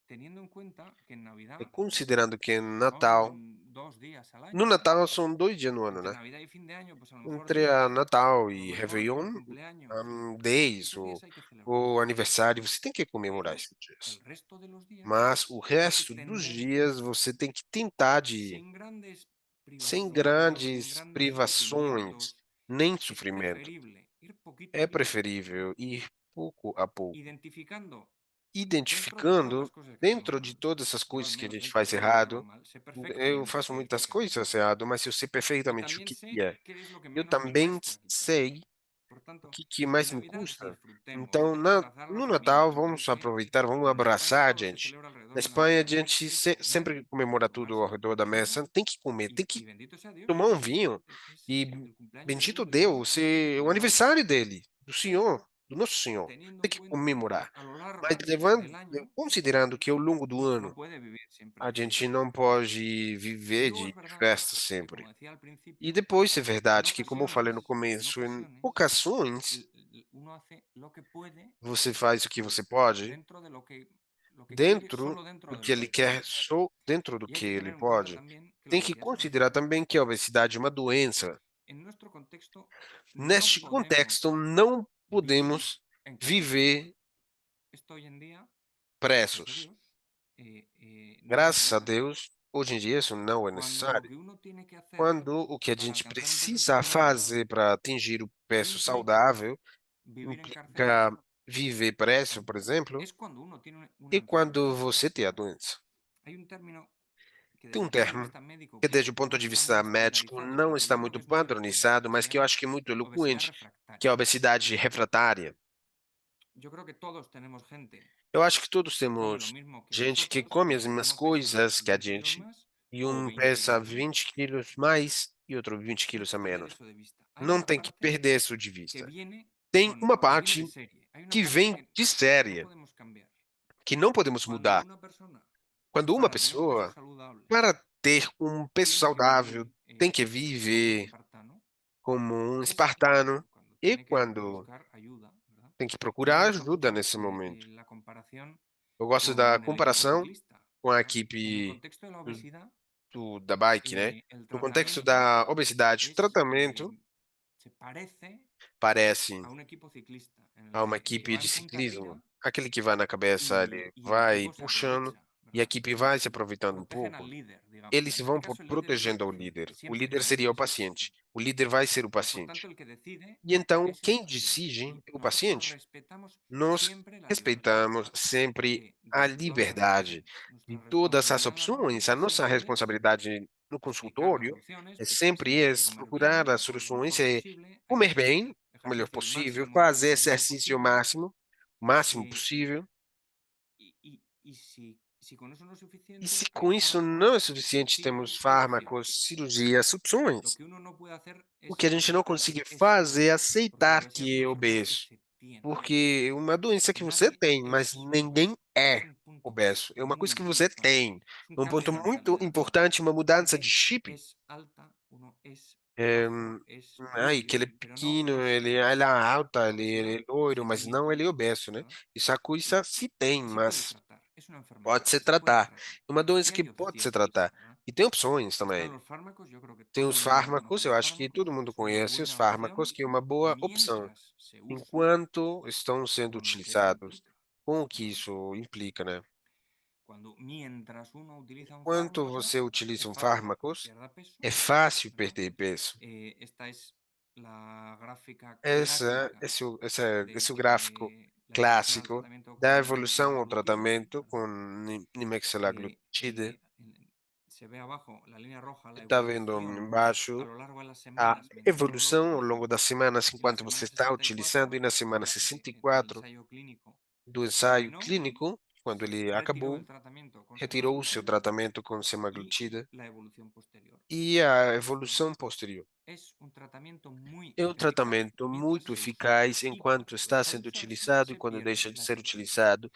teniendo en cuenta que en Navidad considerando que Natal, son 2 días al no año, ¿no? Natal são 2 dias no ano, Entre né? Navidad y fin de año, pues a lo mejor Entre a 10, Natal a lo e mejor el Réveillon, cumpleaños. 10 Esos días hay que ou celebrarlos. aniversário, você tem que comemorar Pero esses dias. el resto de los días Mas o hay que resto dos tender dias você tem que tentar de, sin grandes sem privaciones, sin grandes grandes privações, sufrimientos. nem Es sofrimento. preferible ir poquito É a poco, preferível ir pouco a pouco, identificando dentro de todas identificando las cosas que hacemos dentro de mal. todas essas Yo al coisas que a menos gente dentro de faz todo lo que hago errado. mal, sé Eu perfectamente faço qué es lo muitas que hago coisas mal. errado, mas eu sei Y perfeitamente o también que sé é. qué es lo que Eu menos me também cuesta quitar. sei Por o tanto, que en mais me Navidad custa. disfrutemos, Então, hay que abrazar a la no Natal, familia, vamos porque aproveitar, vamos en España abraçar, todo se gente. celebra alrededor Na de una Espanha, a mesa. gente Hay que comer, sempre comemora tudo ao tomarse redor da vino mesa. Tem que comer, tem y que bendito sea Dios, tomar um vinho. E el cumpleaños de bendito uno y uno Deus, hay que o celebrarlo. aniversário dele, do Senhor, Pero do nosso Senhor. teniendo Tem en que cuenta que comemorar. a lo Mas largo levando, del año considerando que ao longo do uno no ano puede vivir siempre a de gente fiesta. não pode Y viver luego de es verdad festa que, sempre. como decía al E principio, depois é verdade que, como eu falei no en começo, em ocasiones ocasiões uno hace lo que puede você faz o que você pode dentro de lo que quiere, dentro solo dentro do de que lo que ele quer, puede. só dentro do Y hay que que ele tener en cuenta pode. también que la Tem que obesidad es una considerar enfermedad. também que a obesidade é uma doença. En nuestro contexto no Neste contexto, podemos não vivir podemos encarnados. viver Esto hoy en día, gracias a pressos. Dios, no es Graças a necesario. Deus, hoje em dia isso não é Cuando lo necessário. que uno tiene que hacer Quando o que a para gente alcanzar un peso precisa saludable fazer para atingir o peso implica saudável vivir implica encarcelado, viver presso, por exemplo, es cuando uno tiene una e quando enfermedad. você tem a doença. Hay un término que Tem desde um el punto de termo vista médico que, que desde o ponto no de está muy vista médico, estandarizado, não pero está yo creo que muito es muy elocuente, padronizado, que mas se que eu llama acho que é muito obesidad eloquente, que é a refractaria. obesidade refratária. Yo creo que todos tenemos gente Eu acho que todos que come lo temos mismo que gente que nosotros come as y mesmas uno pesa coisas que a 20 kilos gente, más e o um 20 pesa kilos menos. 20 quilos mais e outro 20 No hay quilos que a perder menos. eso de vista. Hay Não una tem que parte perder isso de que vista. viene Tem uma que viene de parte serie. Hay una que parte vem que de no série, podemos cambiar. que não podemos Cuando mudar. una persona, Quando uma para tener un peso pessoa, saludable, para ter um peso tiene que saudável, vivir tem que como un viver espartano, como um es espartano, cuando e tiene que quando buscar ayuda, ¿verdad? tem que A mí me procurar gusta ajuda mucho nesse momento. la comparación Eu gosto da con el equipo comparação ciclista, com a ¿verdad? En el equipe contexto de la do obesidad, da bike, né. el No contexto tratamiento da obesidade, o es, tratamento se parece parece a un equipo ciclista, en el a uma que el que equipe va de en punta ciclismo. tira Aquele que vai na cabeça, ele y el vai equipo se puxando aprovecha, e a ¿verdad? equipe vai se Y aproveitando um protegen pouco. al líder, digamos. Eles En vão este caso, el líder es el protegendo ao paciente, líder. O siempre líder tiene que seria o ser el paciente. paciente. O líder vai ser o Y por tanto, paciente. el que decide E então, es el quem paciente. decide Y é o nosotros paciente. respetamos Nós siempre la libertad respeitamos sempre a de todas las liberdade opciones. de Nuestra todas as responsabilidad en la opções. A consulta nossa siempre es responsabilidade no explicar las consultório soluciones, é pues que sempre siempre hay que esse, comer procurar bien, as comer lo soluções, mejor é posible, hay que comer hacer bem, o melhor ejercicio possível, el fazer máximo exercício posible. o máximo eh, possível. y si con eso no es E se suficiente, com hay isso não é fármacos, suficiente, temos hay fármacos, opciones. cirurgias, Lo opções. que uno no puede hacer O es que a gente não aceptar que consegue es fazer é obeso, porque la aceitar obesidad es que una é enfermedad que obeso. se tiene. Porque uma doença que você Nadie tem, mas es ninguém es é. un punto obeso. É uma coisa que muy você puntual. tem. Es un É um cambio ponto de muito mentalidad. importante, uma mudança de Porque chip. es alta, uno es Eh, bajo, es Ai, que rubio, ele é pero no pequeno, es ela é obeso. alta, O ele sea, é loiro, se mas não ele é limita, obeso, né? ¿verdad? Isso a coisa se tem, Y se puede mas tratar. Es una enfermedad, pode se se puede tratar. tratar. É uma doença Y que hay pode se opciones, tratar. ¿verdad? E tem opções Están também. los fármacos, yo creo que Tem todo os el mundo fármacos, conoce eu los acho que todo fármacos, mundo son una conhece os buena fármacos, opción que é uma boa opção, mientras se usa enquanto estão sendo con lo que esto utilizados. implica. Com o que isso implica, né? Mientras uno utiliza un Quando fármaco, você utiliza es um fácil que fármacos, pierda peso, é fácil ¿verdad? perder peso. Esta es la gráfica Essa, clásica esse, o- de esse é o gráfico la evolución al clássico tratamiento da con evolução ao semaglutida, tratamento com ¿verdad? nimesulide. Se ve abajo la línea roja, Você la está vendo evolución a embaixo lo largo de las a semanas mientras uno lo evolução ao utiliza, longo das semanas y la enquanto você semana está utilizando, 64 e na semana del 64 ensayo clínico do ensaio terminó, clínico, quando se ele retiró acabou, el tratamiento con retirou o seu semaglutida tratamento com y semaglutida la evolución posterior. e a evolução posterior. Es un tratamiento muy É um eficaz tratamento mientras muito se usa. eficaz Y enquanto cuando está deja de sendo usarse, utilizado, e se quando pierde deixa de la ser efectividad. utilizado,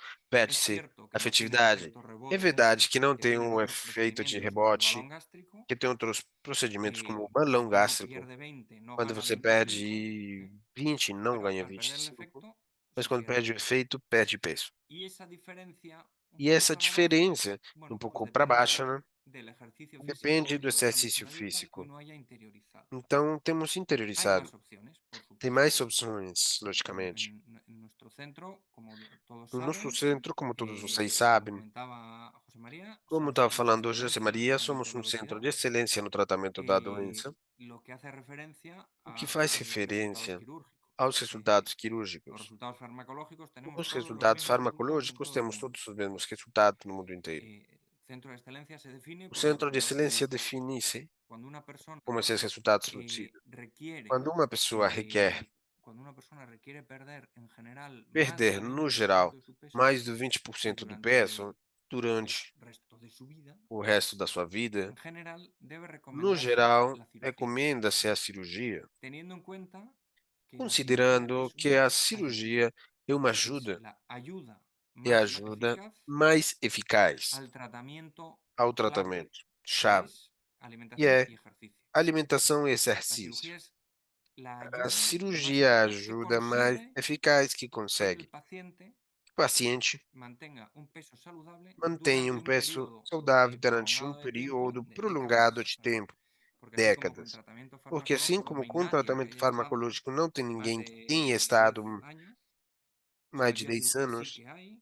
Es perde-se cierto a que no tiene el efetividade. efecto É rebote verdade que não que tem tienen um otros efeito de procedimientos como el balón rebote, gástrico. que tem outros procedimentos como o balão Cuando uno gástrico, pierde 20, no quando gana você 25, perde 20 e não pero ganha al perder el 25, efecto, mas se quando pierde perde o peso. efeito, perde peso. Y esa diferencia, un E essa poquito a la baja, diferença, um bueno, pues pouco para depende baixo, né? del ejercicio físico Depende que do lo establece exercício una dieta que físico. uno haya interiorizado. Então, temos Hay interiorizado. más opciones, por Tem supuesto. mais opções, logicamente. En nuestro centro, como todos No nosso saben, centro, como todos vocês como sabem, comentaba José María, como somos un estava centro de falando José excelencia en el Maria, tratamiento somos de la um centro obesidad, de excelência no tratamento da doença, lo que hace referencia o que a faz los resultados referência quirúrgicos. aos resultados Los quirúrgicos. resultados farmacológicos tenemos Os todos los resultados mismos resultados en farmacológicos, todo el temos mundo. todos os mesmos resultados no mundo inteiro. El centro de excelencia se define O por los centro de resultados excelência quirúrgicos. define-se Cuando una persona como esses resultados produzidos. requiere Quando uma pessoa requer cuando una persona requiere perder en general más perder, del no 20% geral, de su peso mais de 20% do durante peso el durante resto de su vida, o resto da sua vida, en general debe no recomendarse geral, la cirugía, recomenda-se a cirurgia, teniendo en cuenta que la cirugía considerando es que una a ayuda, cirurgia é uma es ajuda, la ayuda é a más ajuda eficaz mais eficaz al tratamiento ao clave tratamento que chave, es e alimentación é y ejercicio. alimentação e La exercício. cirugía es la A ayuda más cirurgia é a eficaz que ajuda mais consigue eficaz que que el consegue paciente que o paciente mantenga un peso saludable mantenha durante um un peso periodo saudável durante um prolongado de tiempo período de prolongado décadas, de ¿verdad? tempo, Porque así como con décadas. tratamiento Porque assim farmacológico no como hay com nadie que tratamento haya estado farmacológico não tem más ninguém que tenha de 10 estado años, mais de cirugía 10 quirúrgica sí anos, que hay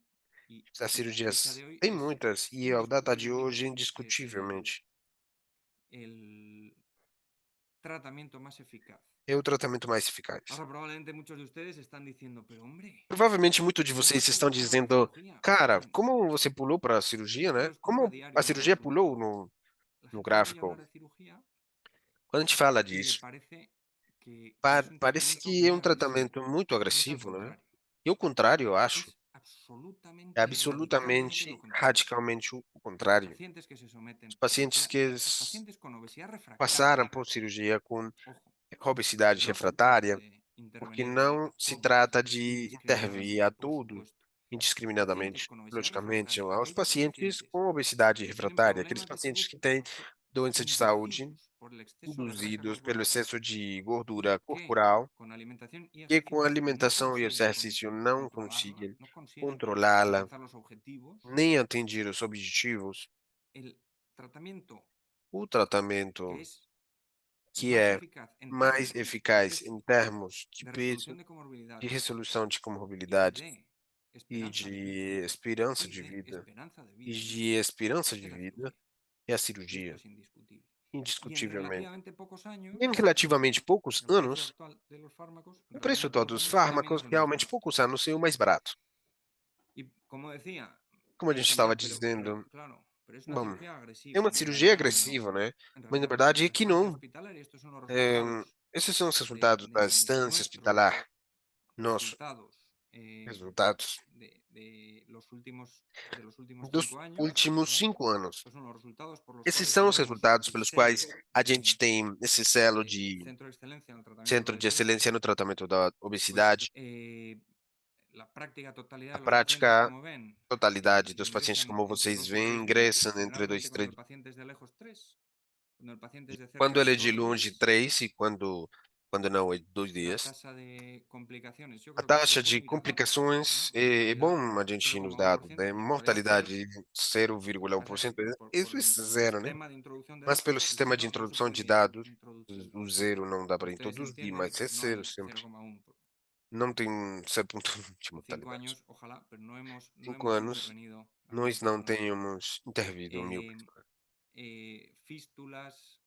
as y a fecha de cirurgias hoy tem es muitas, e a data de hoje, indiscutiblemente es indiscutivelmente, el tratamiento más eficaz. é o tratamento mais eficaz. Ahora probablemente muchos de ustedes están diciendo, pero hombre, Provavelmente muitos de ¿cómo vocês has estão saltado a la dizendo, cirugía? cara, Bueno, como você pulou para a cirurgia, esto né? lo escucho a Como a diario en cirurgia pulou consulta. La no gente oye gráfico? hablar de cirugía Quando a gente fala y le disso, parece que es un parece tratamiento que é muy um agresivo. tratamento muito Y es al agressivo, né? contrario. E o contrário, eu acho, Es é absolutamente y radicalmente absolutamente, lo contrario. radicalmente o Los contrário. pacientes que se Os someten a pacientes cirugía, que los pacientes con obesidad passaram refractaria, por cirurgia com ojo, obesidade no se trata refratária, de porque intervenir não a se todos trata de intervir indiscriminadamente, a por todos supuesto. Los pacientes indiscriminadamente, con obesidad logicamente, refractaria, aos aquellos pacientes pacientes com obesidade que tienen refratária, aqueles problemas de pacientes salud que têm doença de saúde inducidos por el exceso de grasa induzidos pelo corporal excesso de y gordura que corporal, con alimentación y que com ejercicio no alimentação e consiguen exercício não controlarla, conseguem no consiguen controlá-la, alcanzar los objetivos, nem atingir os objetivos, el tratamiento o que tratamento es que más é eficaz en mais términos de eficaz peso, em termos de de peso, resolución de de comorbilidades resolução de y comorbidades de e esperanza de vida, de esperança y de de vida, esperanza de e vida, de esperança de es la vida, cirugía. é a Y esto cirurgia, es indiscutible. Y en indiscutivelmente. relativamente pocos años, Em relativamente poucos el precio anos, actual de los fármacos, en o preço relativamente atual pocos dos años, también fármacos es el más realmente barato. poucos anos saiu mais barato. Y como decía, Como a me gente dicen estava ya, dizendo, claro, pero es una bom, cirugía é agresiva. uma En cirurgia realidad no. agressiva, né? En Mas na realidad no. verdade En é la que estancia não. hospitalaria estos son los Eh, resultados esses são os de, resultados da de estância nuestros hospitalar, nossos resultados resultados de los últimos dos 5 años, últimos ¿verdad? 5 anos. Estos son los resultados por los Esses cuales são os tenemos resultados el pelos quais sello a gente tem esse selo de de centro de excelencia en el tratamiento de la centro de obesidad. excelência no tratamento da Pues obesidade. totalidad A de los pacientes, prática, como ven, totalidade dos pacientes, ingresan como entre vocês 2 y veem, 3 días. ingressam entre 2 Generalmente e cuando 3 el paciente es de lejos 3, cuando el paciente es de cerca quando ele é de 2 longe, días. 3 e quando não, é 2 La dias. tasa de complicaciones, yo A creo que esto taxa es de bueno ir a datos, complicações ¿no? é bom Mortalidad a gente ir nos dados, 0,1% né? y mortalidad 0. Mortalidade Tasas 0,1%, isso por é el zero, né? sistema de introducción de Mas pelo datos, el sistema de 0 no se introdução de puede dados, introducir. o zero não dá para Ustedes introduzir, entienden mas é que no zero hay sempre. 0,1 Não tem 0,1 de con 5 mortalidade. años, ojalá, pero no 5 hemos anos, intervenido a nós 1000 não personas. tenhamos intervido 1000 Eh, Fístulas,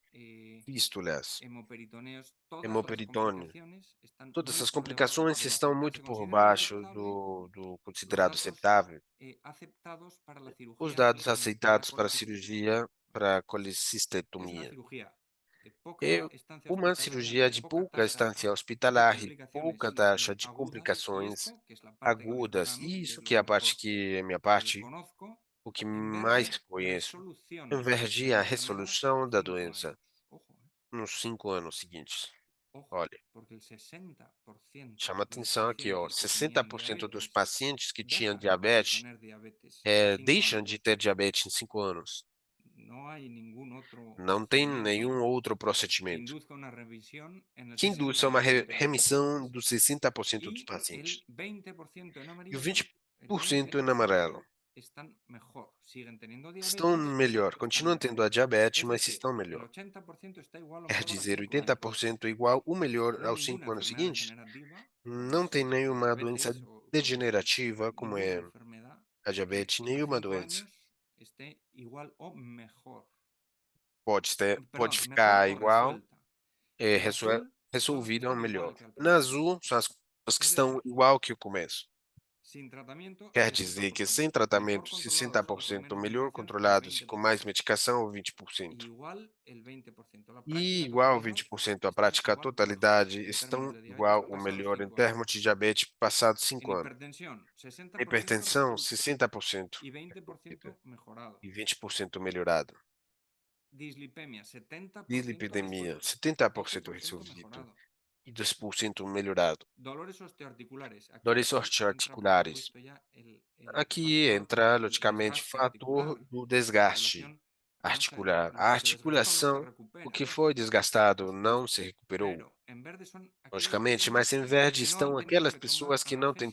fístulas, hemoperitoneos, todas las hemoperitônio. complicaciones están Todas muy essas por debajo complicações de lo estão que ya muito se por considera baixo aceptable, do los considerado datos aceitável. aceptados para la Os cirugía dados de la aceitados para a colecistectomía. cirurgia para Es una colecistectomia. cirugía de É poca estancia uma hospitalaria, cirurgia de de poca pouca tasa estância de hospitalar e pouca complicaciones taxa de agudas, y complicações esto, que es la parte que me toca agudas. a mí, E que es isso lo que é que a parte mejor que é minha parte, conozco, o que en ver mais de conheço, resolución convergir de a la enfermedad resolução en da 5 doença años. Ojo, nos 5 anos seguintes. ojo, Olha, porque el 60% chama de los atenção aqui, ó, pacientes que tenían 60% dos diabetes pacientes que tinham dejan de diabetes tener diabetes en 5 deixam años. de ter diabetes em 5 anos. No hay ningún otro Não tem procedimiento nenhum outro que procedimento induzca una revisión en el que induza uma 60% de los remissão pacientes. dos 60% dos Y pacientes. el 20% en E o amarillo, el 20% em amarelo 20% están mejor, siguen teniendo estão diabetes, melhor, pero están continuam tendo mejor. a diabetes, Es mas decir, estão el melhor. 80% está igual o Quer mejor a dizer, 5 años. 80% igual ou melhor No hay aos ninguna 5 anos enfermedad seguintes. degenerativa, como Não tem es la nenhuma doença diabetes o degenerativa, como ninguna é enfermedad a que diabetes, a nenhuma 5 doença años esté igual o mejor. pode Perdón, mejor ficar o igual, resuelta. é, En azul, todas resolvida ou están melhor. igual que al Na principio. azul, são as que Es estão decir, igual que o começo. sin tratamiento, Quer dizer que 60%. sem Mejor tratamento, controlados o con 60%, menos melhor medicación, el controlados e com mais 20%. medicação, 20%. Igual el 20%. La E práctica igual totalidad 20% a están prática, a igual o mejor totalidade en términos estão de diabetes igual ou pasados melhor em 5 años. termos de diabetes passados En 5 anos. hipertensión, 60% Hipertensão, resuelto 60% y 20% mejorado. e 20% melhorado. Dislipemia, 70% Dislipidemia, resuelto, 70% 12% resolvido mejorado. e 2% melhorado. Dolores osteoarticulares. Dores Aquí entra, por osteoarticulares. supuesto, ya el Aqui factor entra, del logicamente, desgaste fator articular. do La desgaste articulación articular. no A se desgastó, no se articulação, o recupera, que foi desgastado, por não supuesto. se recuperou, Pero en verde son aquellos logicamente, mas pacientes em verde que no han estão tenido aquelas que tomar pessoas que analgésicos não en los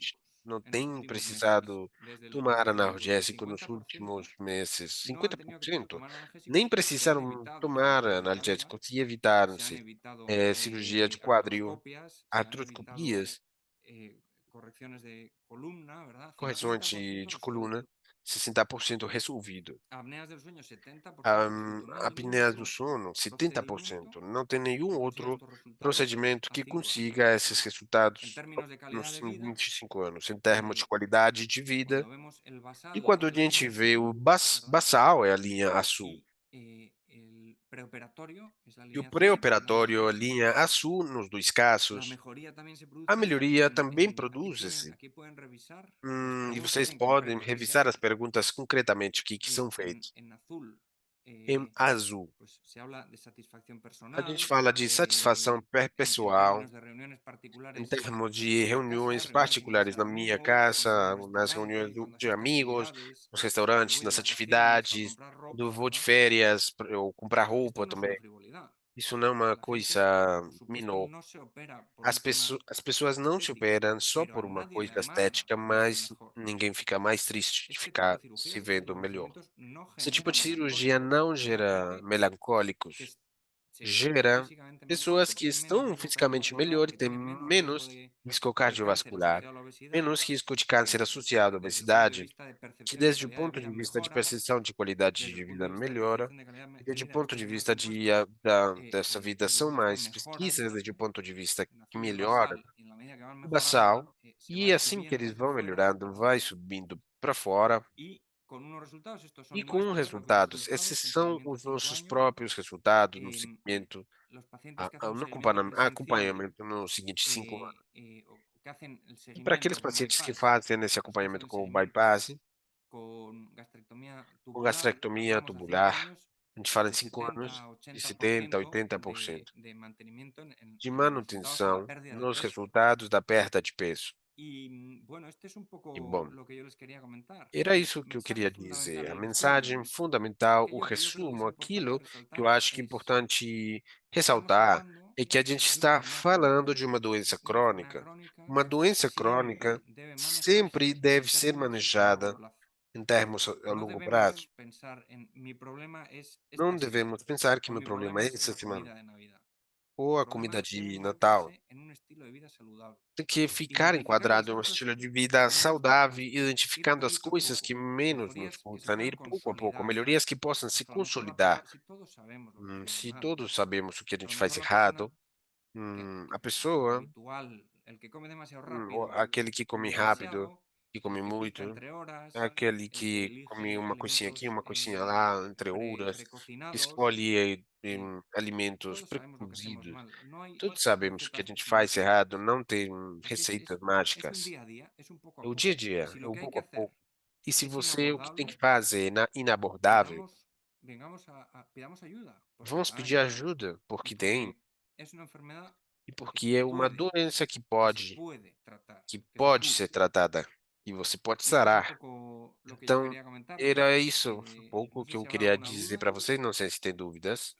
têm últimos meses, precisado desde el tomar 2021. El analgésico nos 50% últimos meses. no han tenido que 50% tomar nem analgésicos porque se han precisaram evitado tomar cirugías de cadera, analgésicos e se han evitaram-se evitado cirurgia de quadril, artroscopias, se han evitado artroscopias, correcciones de columna, ¿verdad? correções 50% de coluna, resuelto. 60% resolvido. Apneas del sueño, A 70% resuelto. No hay ningún apneia do otro sono, procedimiento 70%. Não tem nenhum que consiga outro estos resultados procedimento a que 5 años. consiga esses En resultados términos de calidad nos de vida, 25 anos, em termos de qualidade de vida. cuando vemos el E basal, quando a que es la gente línea vê azul, o ¿verdad? basal, é a linha azul, Y el preoperatorio es la e o línea azul en ambos pré-operatório, a casos. linha azul nos dois La casos, mejoría también se a produce melhoria também produz-se. aquí pueden revisar las E preguntas vocês en podem concreto. Si revisar hay as perguntas concretamente que são feitas. en azul, Em azul, pues se habla de satisfacción a gente personal, fala de satisfação en pessoal, términos de reuniones em particulares termos de en casa, reuniões reuniones en casa particulares de na minha amigos, cuando voy a casa, un nas reuniões restaurante, cuando de asisto a amigos, actividades, nos cuando restaurantes, voy de nas vacaciones o a atividades, comprar quando eu ropa, vou de ¿verdad? férias ou comprar Esto roupa no es una também. frivolidad. Isso não é uma La gente, coisa por supuesto, menor. no se opera por un tema As pessoas não se estético, operam só pero a por uma nadie le coisa amarga estética, verse mas mejor. ninguém fica mais triste de Este tipo ficar de cirugía, se este tipo vendo de melhor. procedimientos no Esse tipo genera de cirurgia melancólicos, não genera gera gente que melancólicos, se siente gera físicamente mejor, pessoas que que tiene menos estão riesgo fisicamente melhor cardiovascular, e que têm tiene menos riesgo menos risco de cáncer cardiovascular, asociado a la obesidad, menos risco de câncer que associado à desde el punto de obesidade, vista de que percepción de desde o calidad de ponto de vida vista de mejora, percepção de qualidade desde de el punto vida de vista de melhora, percepción de calidad e desde o de vida ponto que de hay más vista respuestas, dessa vida el são bienestar mais mejora, pesquisas, desde o ponto de vista en que azul el melhora basal, y en la medida que van o mejorando, basal, se va e assim que subiendo eles hacia vão afuera melhorando, vai subindo para fora y con unos resultados, estos son e com nuestros propios resultados. Esses resultados en são seguimiento os 5 nossos años, próprios resultados no em, segmento, los pacientes que hacen un no seguimiento presencial acompanhamento nos seguintes 5 anos. o que hacen el E para seguimiento aqueles con pacientes que bypass, fazem esse los que hacen acompanhamento el com o seguimiento bypass, con gastrectomía com tubular, gastrectomia hablamos a 5 tubular, años a gente fala em de 5 anos, 70 a de 70% a 80% 80% de mantenimiento de en los resultados en la manutenção pérdida de nos peso resultados da perda de peso Bueno, este es un poco bom, lo que yo les quería comentar. era El isso que eu mensaje queria dizer. fundamental A del mensagem resumen, fundamental, o aquello que yo creo que es resumo, importante aquilo que eu resaltar acho que é es, importante estamos ressaltar hablando é que a gente de una está enfermedad crónica. falando de uma doença Una enfermedad crônica. crónica Uma doença crônica siempre debe sempre manejarse deve en ser términos a largo manejada plazo. em termos a No longo prazo. debemos pensar en mi problema es Não esta semana devemos pensar que o meu mi problema problema é es essa la semana comida de Navidad. ou El a comida problema debe de Natal. enmarcarse en un estilo de vida saludable. Tem que ficar Identificar los enquadrado em um retos estilo de que vida tenemos saudável, delante, ir identificando as poquito a coisas que poco, menos nos mejorías que se gustam, puedan ir pouco a pouco, consolidar. melhorias que possam se Pues a lo mejor consolidar. si todos sabemos lo que hacemos Se mal, todos sabemos o que a a lo gente faz mejor la persona errado, a lo pessoa, habitual, el que come demasiado ou rápido, aquele que come come rápido, demasiado, que el come que pica muito, entre horas, aquele el que que come elige uma coisinha aqui, alimentos uma coisinha lá, entre horas, que precocinados, escolhe y alimentos todos sabemos lo que hacemos pré-cozidos. mal. No hay Todos sabemos o que a recetas gente faz errado, mágicas. não tem Aquí receitas es un mágicas. día a día, es un poco É a o dia a poco. Y dia, si é lo o que hay pouco que a pouco. hacer E se es você o que tem que inabordable, fazer é inabordável, pidamos ayuda, porque vamos pedir hay, ajuda, y porque tem, porque es una enfermedad e que porque se é uma puede, doença que se puede tratar, que que se pode cura. ser tratada, e você pode Y esto es un sarar. poco lo que yo Então, quería era comentarles. isso, um pouco No que sé eu si habrá queria alguna dizer duda. para vocês, não sei se tem dúvidas.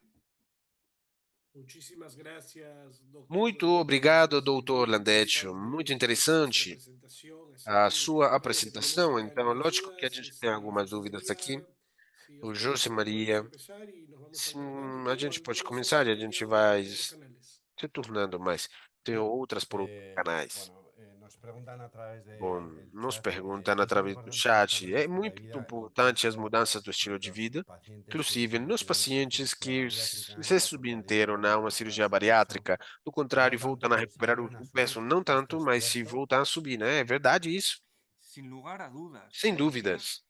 Muchísimas gracias, doctor Muito Landecho. obrigado, Es doutor muy Landecho, muito interesante esta interessante presentación. Así a que sua parece que tenemos apresentação, acá então algunas lógico que a dudas. gente tem algumas José dúvidas aqui. María, si O estás José listo, podemos Maria, empezar y nos vamos se, alternando. a Tengo gente pode algunos começar e otros a gente vai por canales. se tornando mais. Tem outras por outros canais. Bueno, nos preguntan a través Bom, del nos chat perguntando qué es lo através do importante de los chat, cambios de é estilo de muito vida, importante as incluso mudanças do estilo en de los vida, pacientes que inclusive se nos someten a pacientes cirugía que bariátrica se para recuperar submeteram a uma cirurgia su peso. bariátrica, do contrário, ¿Cómo tanto voltando a recuperar consideran o peso, asumir não este tanto, mas se esfuerzo? voltar a subir, né? É verdade isso, Sin lugar a dudas, sem dúvidas.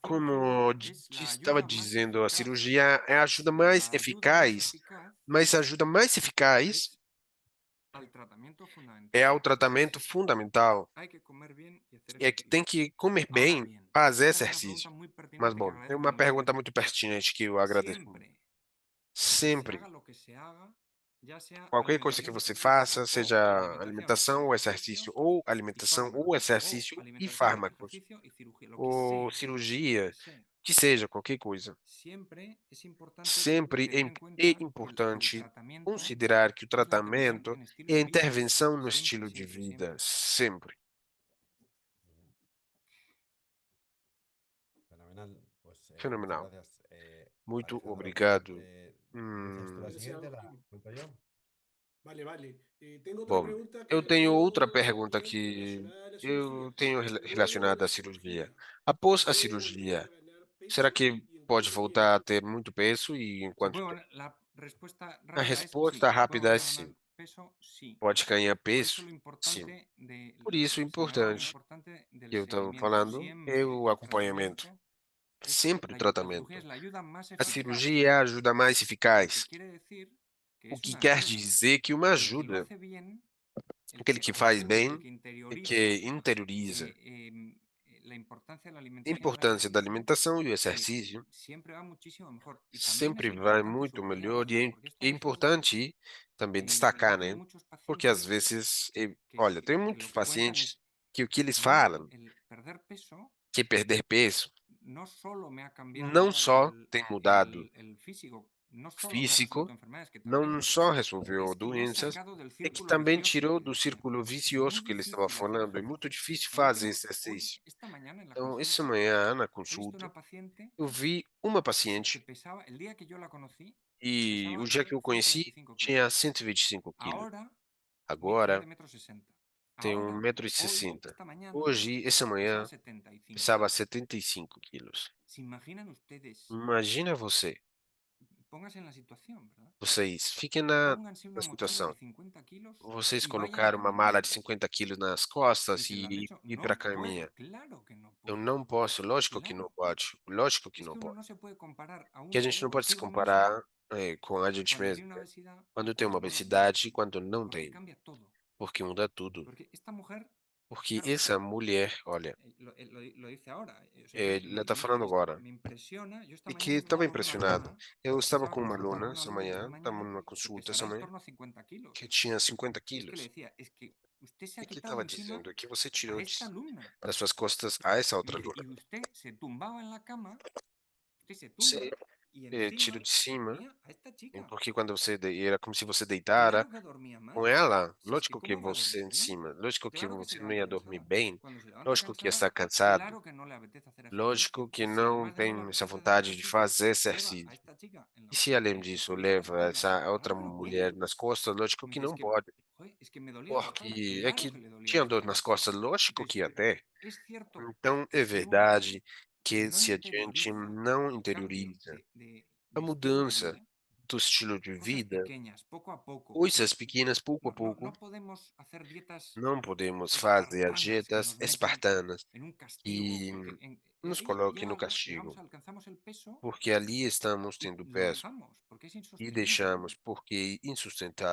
Como es la estava ayuda más dizendo, a eficaz. cirurgia é a ajuda Y mais la ayuda más eficaz, eficaz mas a ajuda mais eficaz es al tratamiento é fundamental. ao tratamento fundamental. Hay que comer bien y hacer É que tem ejercicio. que comer Ahora bem, bien, fazer esta es una pregunta exercício. muy Mas, pertinente que bom, tem agradezco uma pergunta muchísimo. muito pertinente que eu agradeço muito. Siempre que se haga Sempre, lo que se haga, ya sea qualquer coisa que alimentación y você ejercicio faça, o seja alimentación alimentação ou ejercicio exercício, ou y alimentação ou fármacos, o exercício e alimentación, fármacos, ejercicio y cirugía, ou lo cirurgia, que sea. que seja qualquer coisa. Siempre es importante Sempre tener en é cuenta que el importante tratamiento considerar que o es la intervención tratamento en estilo é a de vida. intervenção no Siempre, estilo de siempre, vida, siempre. sempre. Fenomenal. Pues muchas Fenomenal. gracias, Muito Alejandro. obrigado. ¿Decías tú la Gracias, siguiente? ¿La doctor. cuento yo? Vale, vale. Tengo otra Bom, pregunta eu que ha tenho outra sido pergunta también que relacionada a la eu cirugía. tenho Luego de relacionada à la cirurgia. cirugía, Após a ¿puede volver a cirurgia, ganar será peso que y en pode cuánto voltar a tiempo? ter muito peso e em quanto tempo? Bueno, la respuesta A rápida es sí. resposta ¿Puede rápida é volver a sim. ganar peso? Sí. Pode ganhar Por eso peso? lo Sim. importante Por isso, o se llamaba lo importante importante que del eu estava seguimiento. falando é Siempre o el acompanhamento. tratamiento es Sempre o la cirugía tratamento. es la ayuda más A eficaz, cirurgia é a ajuda mais lo que eficaz, quiere decir que o es que una quer ayuda. dizer que uma El que lo ajuda, hace bien, el aquele que que faz asume, bem el que e que interioriza interioriza la importancia de la a alimentación y el importância da ejercicio, alimentação e o exercício, siempre va muchísimo mejor. Y también es sempre vai importante muito melhor subrayarlo, e porque esta é respuesta, importante também destacar, tengo né? muchos Porque às pacientes vezes, olha, tem que muitos lo que cuentan pacientes es, que o que eles a mí falam el perder peso que perder peso no solo me ha não cambiado só tem mudado el físico, no solo me ha físico, resuelto enfermedades, que não también, só resolveu es que me ha doenças, sacado del é que círculo também vicioso tirou que do decía. círculo Es vicioso muy que ele estava difícil hacer falando, é muito ejercicio. difícil El fazer último, exercício. esta mañana en la Então, essa consulta, manhã, na he visto consulta, una paciente eu vi uma que paciente pesaba, el día que yo la conocí, e o pesaba dia que eu conheci 125 tinha kilos. 125 quilos. Ahora mide Agora 1,60 m. tem um Ahora, metro e hoy, sessenta. esta mañana, Hoje, essa pesaba manhã, 75. pesava 75 quilos. ¿Se imaginan ustedes? Imagina você, Pónganse en la situación, ¿verdad? vocês, fiquem na, Pónganse na una mochila de situação. 50 kilos Vocês y vayan a colocaram uma caminar. mala de 50 quilos nas costas Dice el e Landecho, ir para a no puedo. caminha. Claro que no Eu puede. não posso, lógico que não Claro. pode, lógico que Es não que uno pode. no se puede comparar Que a gente não pode se consigo mismo comparar com a gente cuando mesmo, tiene una né? obesidad Quando y tem uma cuando no la tiene. obesidade e quando não Porque tem, cambia todo. porque muda tudo. Porque esta mujer, Porque claro, essa mulher, olha, lo dice ahora. O sea, ela está falando agora, me impresiona. Yo esta e que mañana estava estaba con una impressionado. alumna, Eu estava com uma consultando aluna una essa alumna esta manhã, estamos mañana numa que consulta essa pesará en manhã, torno a 50 kilos. que tinha 50 Y es que le quilos. decía, es que Usted se ha O que quitado estava encima dizendo é que você a tirou esta alumna. para suas costas a essa outra Y aluna. usted se tumbaba en la cama, usted se Você tumba y tira encima de cima, dormía a esta chica. porque quando era como se você deitara Claro que dormía com mal. ela, Si es que lógico que ¿cómo va a você dormir em bien? cima, lógico que Claro que se você não levanta ia dormir cansada. bem, Cuando se levanta lógico que ia cansada, estar cansado, claro que no le apetece hacer lógico ejercicio. que Si não además de no le tem essa apetece hacer vontade de ejercicio, fazer lleva a exercício. esta chica en la E se além mochila, disso esto es lo que leva haría. essa outra Claro que no mulher puede. nas costas, lógico Me que dice, es não que, pode, joder, es que me dolía la espalda. porque é Claro que que le dolía la tinha dor espalda. nas costas, lógico Entonces, que ia ter. es cierto Então é que uno verdade que no se a gente interioriza não el cambio interioriza de a estilo de mudança vida, do estilo de cosas vida, pequeñas, poco a poco. coisas pequenas, pouco a No, no, pouco, no podemos hacer dietas não podemos fazer as espartanas que dietas nos meten espartanas en un castigo, que porque nos ahí coloquem no llega, llegamos, castigo, alcanzamos el peso porque ali estamos y tendo lo peso dejamos, porque es e insostenible. deixamos, porque é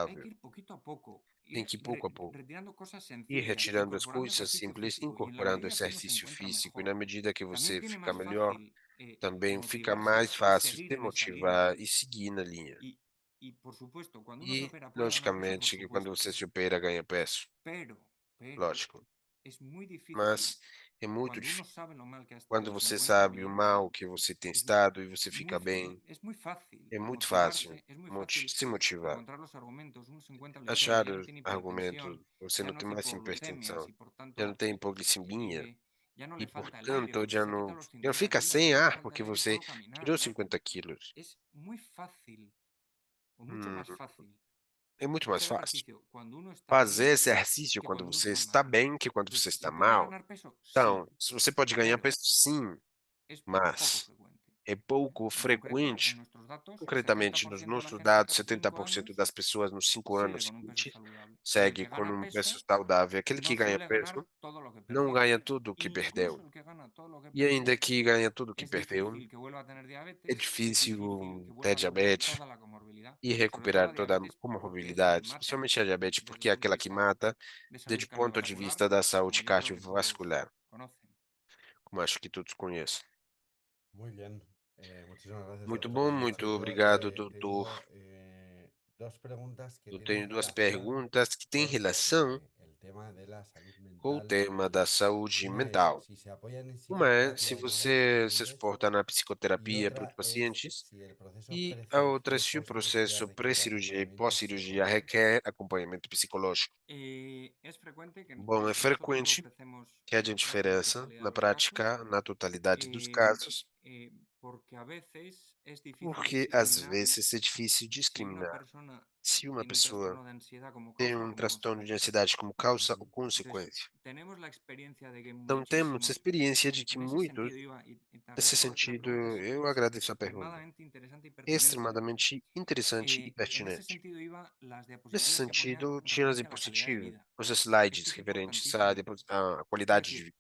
Hay insustentável. que ir poquito a poco, Tem ir que ir pouco a pouco. retirando cosas Ir sencillas, retirando as incorporando coisas ejercicio simples, físico y en la incorporando medida que uno se exercício encuentra físico, e mejor, na medida que también você tiene fica más melhor, fácil também fica motivarse mais y fácil seguir se en esa línea. motivar e seguir na linha. Y, y por supuesto, cuando uno se E, opera puede ganar peso, por logicamente, que quando supuesto, você se opera, ganha peso. pero, pero, Lógico. es muy difícil Mas é muito cuando uno difícil. sabe lo mal que ha Quando estado y se você encuentra sabe o bien, mal que você tem es estado e você fica bem, es muy fácil é muito fácil motivarse, es muy fácil se motivar. encontrar los argumentos, uno se encuentra ligero, Achar ya no os tiene argumentos, hipertensión, você ya não no tem hace mais hipoglucemias hipertensão, y por já não tanto tem hipoglicemia ya no e, le falta el aire portanto, porque se ha quitado los já não 50 fica kilos, sem ya no le ar falta porque el aire, você puedo caminar. tirou 50 quilos. Es muy fácil o mucho Hum, más fácil é muito mais hacer fácil ejercicio cuando uno está fazer bien exercício que quando cuando uno você está está mal. bem que quando você Entonces, está ¿lo podría mal. ganar peso? Sí, Então, se você pode ganhar pero peso, sim, es poco mas frecuente. é pouco En concreto, frequente. en nuestros datos, el Concretamente, nos 70% de la nossos gente dados, tras 5 70% años das pessoas nos 5 sigue anos con un peso seguintes saludable. Y el segue que com gana um peso peso saudável. Aquele no que ganha suele ganar peso todo lo que não perdió. ganha tudo o que perdeu. Incluso el que gana todo lo que E ainda perdió, que ganha tudo o que es perdeu, difícil que vuelva a tener é diabetes, es difícil que difícil ter vuelva a recuperar diabetes toda la comorbilidad, e sobre todo recuperar la toda a diabetes porque es la que comorbilidade, mata especialmente a diabetes, desde porque el é punto de aquela que vista mata de salud desde o ponto de cardiovascular, vista da como saúde yo creo que todos cardiovascular, conocen. como acho que todos conhecem. Muy bien. Muchísimas gracias, Muito doctor bom, Manuel. muito Yo obrigado, doutor. tengo dos preguntas que Eu tienen tenho duas relación perguntas que têm con relação el tema de la salud com o mental. tema da saúde Una es mental. si se apoyan en Uma é se psicoterapia en algunos você se pacientes exporta na y psicoterapia para os otra es pacientes, si el proceso e a outra precirugía é y se o postcirugía processo requiere pré-cirurgia e acompañamiento pós-cirurgia psicológico. requer acompanhamento psicológico. Es frecuente que Bom, é nosotros lo frequente ofrecemos que haja en la práctica en la diferença totalidad na de los casos, prática, na totalidade dos casos, porque a veces es difícil porque às discriminar vezes é difícil si una discriminar persona se uma tiene un pessoa trastorno de ansiedad como tem causa o um como transtorno de consecuencia. ansiedade como causa ou Ujú. Entonces, consequência. tenemos la experiencia de que Então, temos a muchísimos, experiência de que en ese muitos, sentido iba, y te nesse agradezco la sentido, pregunta, eu es agradeço a pergunta. extremadamente interesante y pertinente. Extremamente interessante e En ese pertinente. sentido iba las Nesse diapositivas que ponían sentido, tinha as referente a la calidad de diapositivas, vida. os Esto slides es referentes importantísimo. à Es qualidade de decir, vida.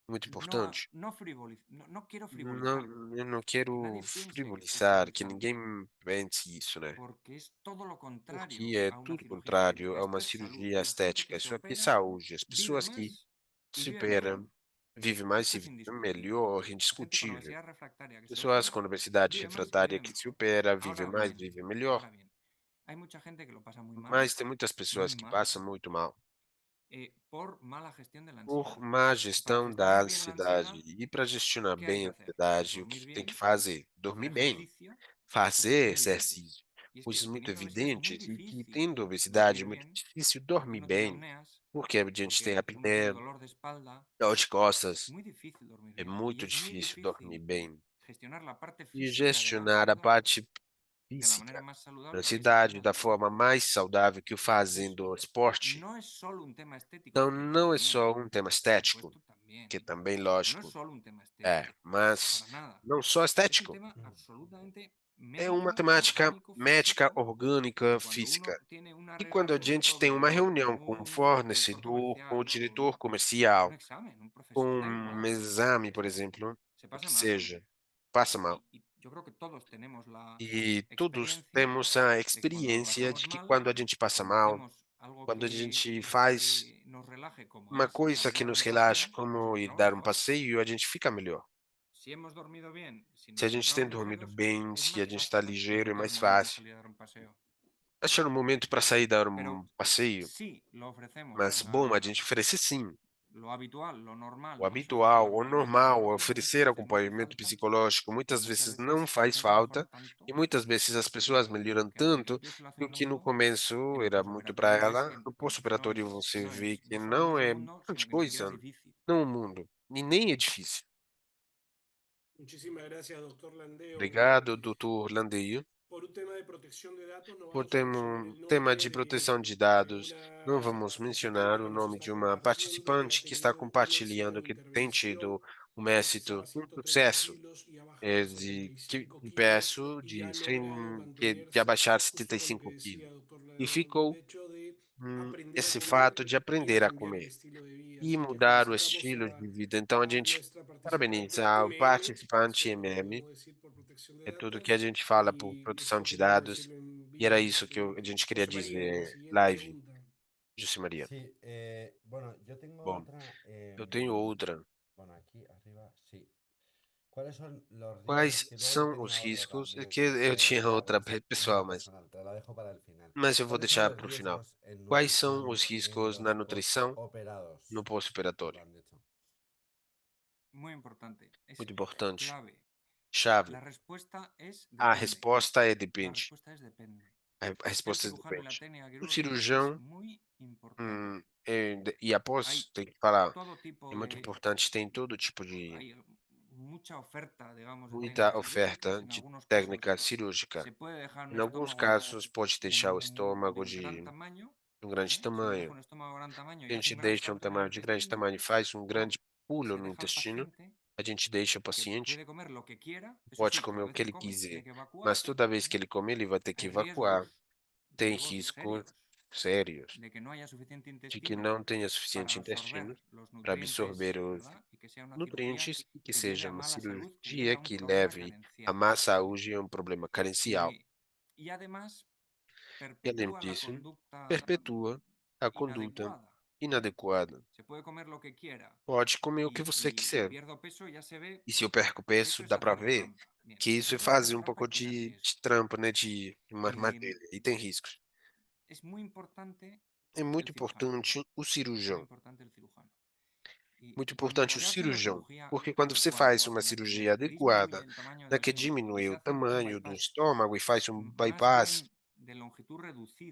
Muito no, importante. no quiero Não, frivolizar, eu não que quero nadie piense que estoy frivolizar, que frivolizando, ninguém pense isso, né? porque es todo lo Porque contrario é a una tudo cirugía contrário estética. a uma Esto es salud. cirurgia La gente que estética. se Isso aqui é opera saúde. As vive pessoas que más y se vive mejor. operam vivem mais Esto e es vivem indiscutible. melhor, La gente con indiscutível. obesidad refractaria que se Pessoas opera com obesidade vive más y refratária vive que se mejor. opera, vivem Ahora mais, bien, vivem melhor. ahora bien, hay mucha gente que lo pasa muy mal, Mas tem muitas pessoas muy que mal, passam muito mal por mala gestión de la por ansiedad. má Y para gestão da gestionar bien la ansiedade. ansiedad, E para gestionar ¿qué hay bem que a hacer? ansiedade, o Dormir que tem que bien, fazer? hacer Dormir bem, ejercicio, cosas fazer muy difíciles. exercício. Y es que Coisas muito teniendo obesidad es muy evidentes e que, difícil tendo obesidade, é dormir muito bien, difícil porque dormir uno tiene bem, apneas, porque a gente tem porque uno tiene apneia, dolor de espalda. dor de Es costas, muy difícil dormir é bien. Y muito es muy difícil dormir difícil bem. gestionar la parte E física de la gestionar a ansiedad parte de la manera física más da saludable, que es ansiedade haciendo da forma deporte. mais saudável que o Entonces, fazendo esporte. no es solo un tema estético, Então, que não é también, só um tema por estético, supuesto, también. que também, No es lógico, solo un tema é, estético, mas para nada. não só Es un estético. tema absolutamente É uma médico, temática orgánico, médica, físico, orgânica, que cuando física. uno tiene una E quando a reunión con un gente tem uma proveedor, con reunião com um un director fornecedor, com o comercial, diretor con un comercial, examen, un com profesor, da um igual, exame, por exemplo, se o pasa que mal. seja, passa mal. Y yo creo que todos tenemos la E todos experiencia temos a de que cuando lo experiência pasamos de que mal, quando a gente passa cuando mal, hacemos algo quando a gente faz que nos relaje, como uma es coisa salir a que dar nos un relaxa, paseo, nos como ir encontramos dar um mejor. passeio, a gente fica melhor. Si hemos dormido bien, si Se nos a gente tem encontramos dormido ligeros, bem, es se a más gente está fácil ligeiro, é mais disfrutar mañana fácil. salir a dar un paseo. achar um momento para sair dar Pero um passeio, sí lo ofrecemos. O mas bom, a sea, gente oferece sim. lo habitual, lo normal, O ¿no? Es ofrecer habitual, o acompañamiento normal, é psicológico si oferecer hace muy acompanhamento falta, psicológico y muitas muchas vezes não veces la faz gente falta, mejora tanto e muitas vezes as pessoas melhoram que al tanto principio es el hace que o un que no mundo, começo en el era muito para posoperatorio ves ela, que no pós-operatório você vê que no solo no não es un é mundo, grande sino que ni siquiera es coisa, difícil. não o mundo, e nem é difícil. Muchísimas gracias, doctor Landeo. Obrigado, doutor Landeio. Por un tema de protección de datos, no Por vamos a mencionar el tema de nombre proteção de de dados, não una vamos mencionar participante o que nos nome está de uma compartiendo que ha participante que está tenido un éxito compartilhando en que tem intervención tido que pesaba um 130 sucesso kilos y ha bajado de 75 kilos peso y ha de, logrado de mantenerse, abaixar justo con lo que 75 quilos. decía doctor E Landeo, el ficou hecho de aprender a esse comer fato de y a aprender a cambiar el comer estilo de vida. e Así que mudar o felicitamos estilo de vida. Então a a gente nuestra participante parabeniza o MM, participante solo lo MM, podemos decir por protección de é tudo que datos, a gente fala por y proteção esto de queríamos dados, decirlo en e era vivo. isso que a gente queria José María, la dizer siguiente live, pregunta. José Maria. Sí, bueno, yo tengo Bom, otra. eu tenho outra. Bueno, aquí arriba, sí. ¿Cuáles son los riesgos? Quais Que luego yo são tenía os otro riscos? É también, que eu tinha outra a pessoal, nivel personal, te la dejo para el final. mas eu vou ¿Cuáles son deixar los para o final. riesgos en Quais são nutrición os en riscos na los nutrição no postoperados? Nos lo pós-operatório? han dicho. Muy importante. Es Muito importante. clave. Chave. La respuesta es A depende. resposta é La depende. respuesta es depende. A El resposta é cirujano y la depende. técnica O quirúrgica es cirurgião, muy importante. e Hay após, tem que falar, todo é tipo muito de... importante, tem todo tipo de, Hay mucha oferta, digamos, de muita técnicas quirúrgicas. oferta En de algunos casos técnica cirúrgica. se puede dejar un Em alguns estómago casos, pode deixar o de estômago un gran tamaño. de um grande Si uno deja tamanho. un estómago de gran tamaño A y hace gente un gran deixa um espacio en el tamanho de grande intestino, tamanho e faz um grande pulo se no deja al intestino, paciente a gente deixa o que paciente, puede comer lo que quiera. Eso pode sí, comer cada o vez que que ele come quiser, tiene que evacuar. mas toda vez que ele come, ele vai ter que Hay evacuar. Tem riesgos riscos serios sérios de que no haya suficiente de que intestino não tenha para suficiente absorber intestino los para absorver nutrientes, os ¿verdad? Y que sea una cirugía nutrientes e que que lleve seja a uma mala salud, que cirurgia lleve a un que problema leve a carencial. má saúde a um problema carencial. Y además E além perpetúa la disso, conducta perpetua a conduta inadecuada. inadequada. Se puede comer lo que quiera Pode comer o que você y si quiser. pierdo peso ya se ve E se eu perco peso, eso es dá para hacer ver trampa. Bien, que pues isso é eso es hacer fazer um trampa pouco y tiene riesgo. de trampa, né, de uma Eh, armadilha, e tem riscos. es muy importante É el muito cirujano, importante o muy cirurgião. importante el cirujano. Muito Y cuando importante o se hace una cirurgião, cirugía porque quando você adecuada, faz uma en la que cirurgia se disminuye adequada, el tamaño na del que estómago y diminui se o hace un tamanho do bypass estômago e faz um más bypass bien de longitud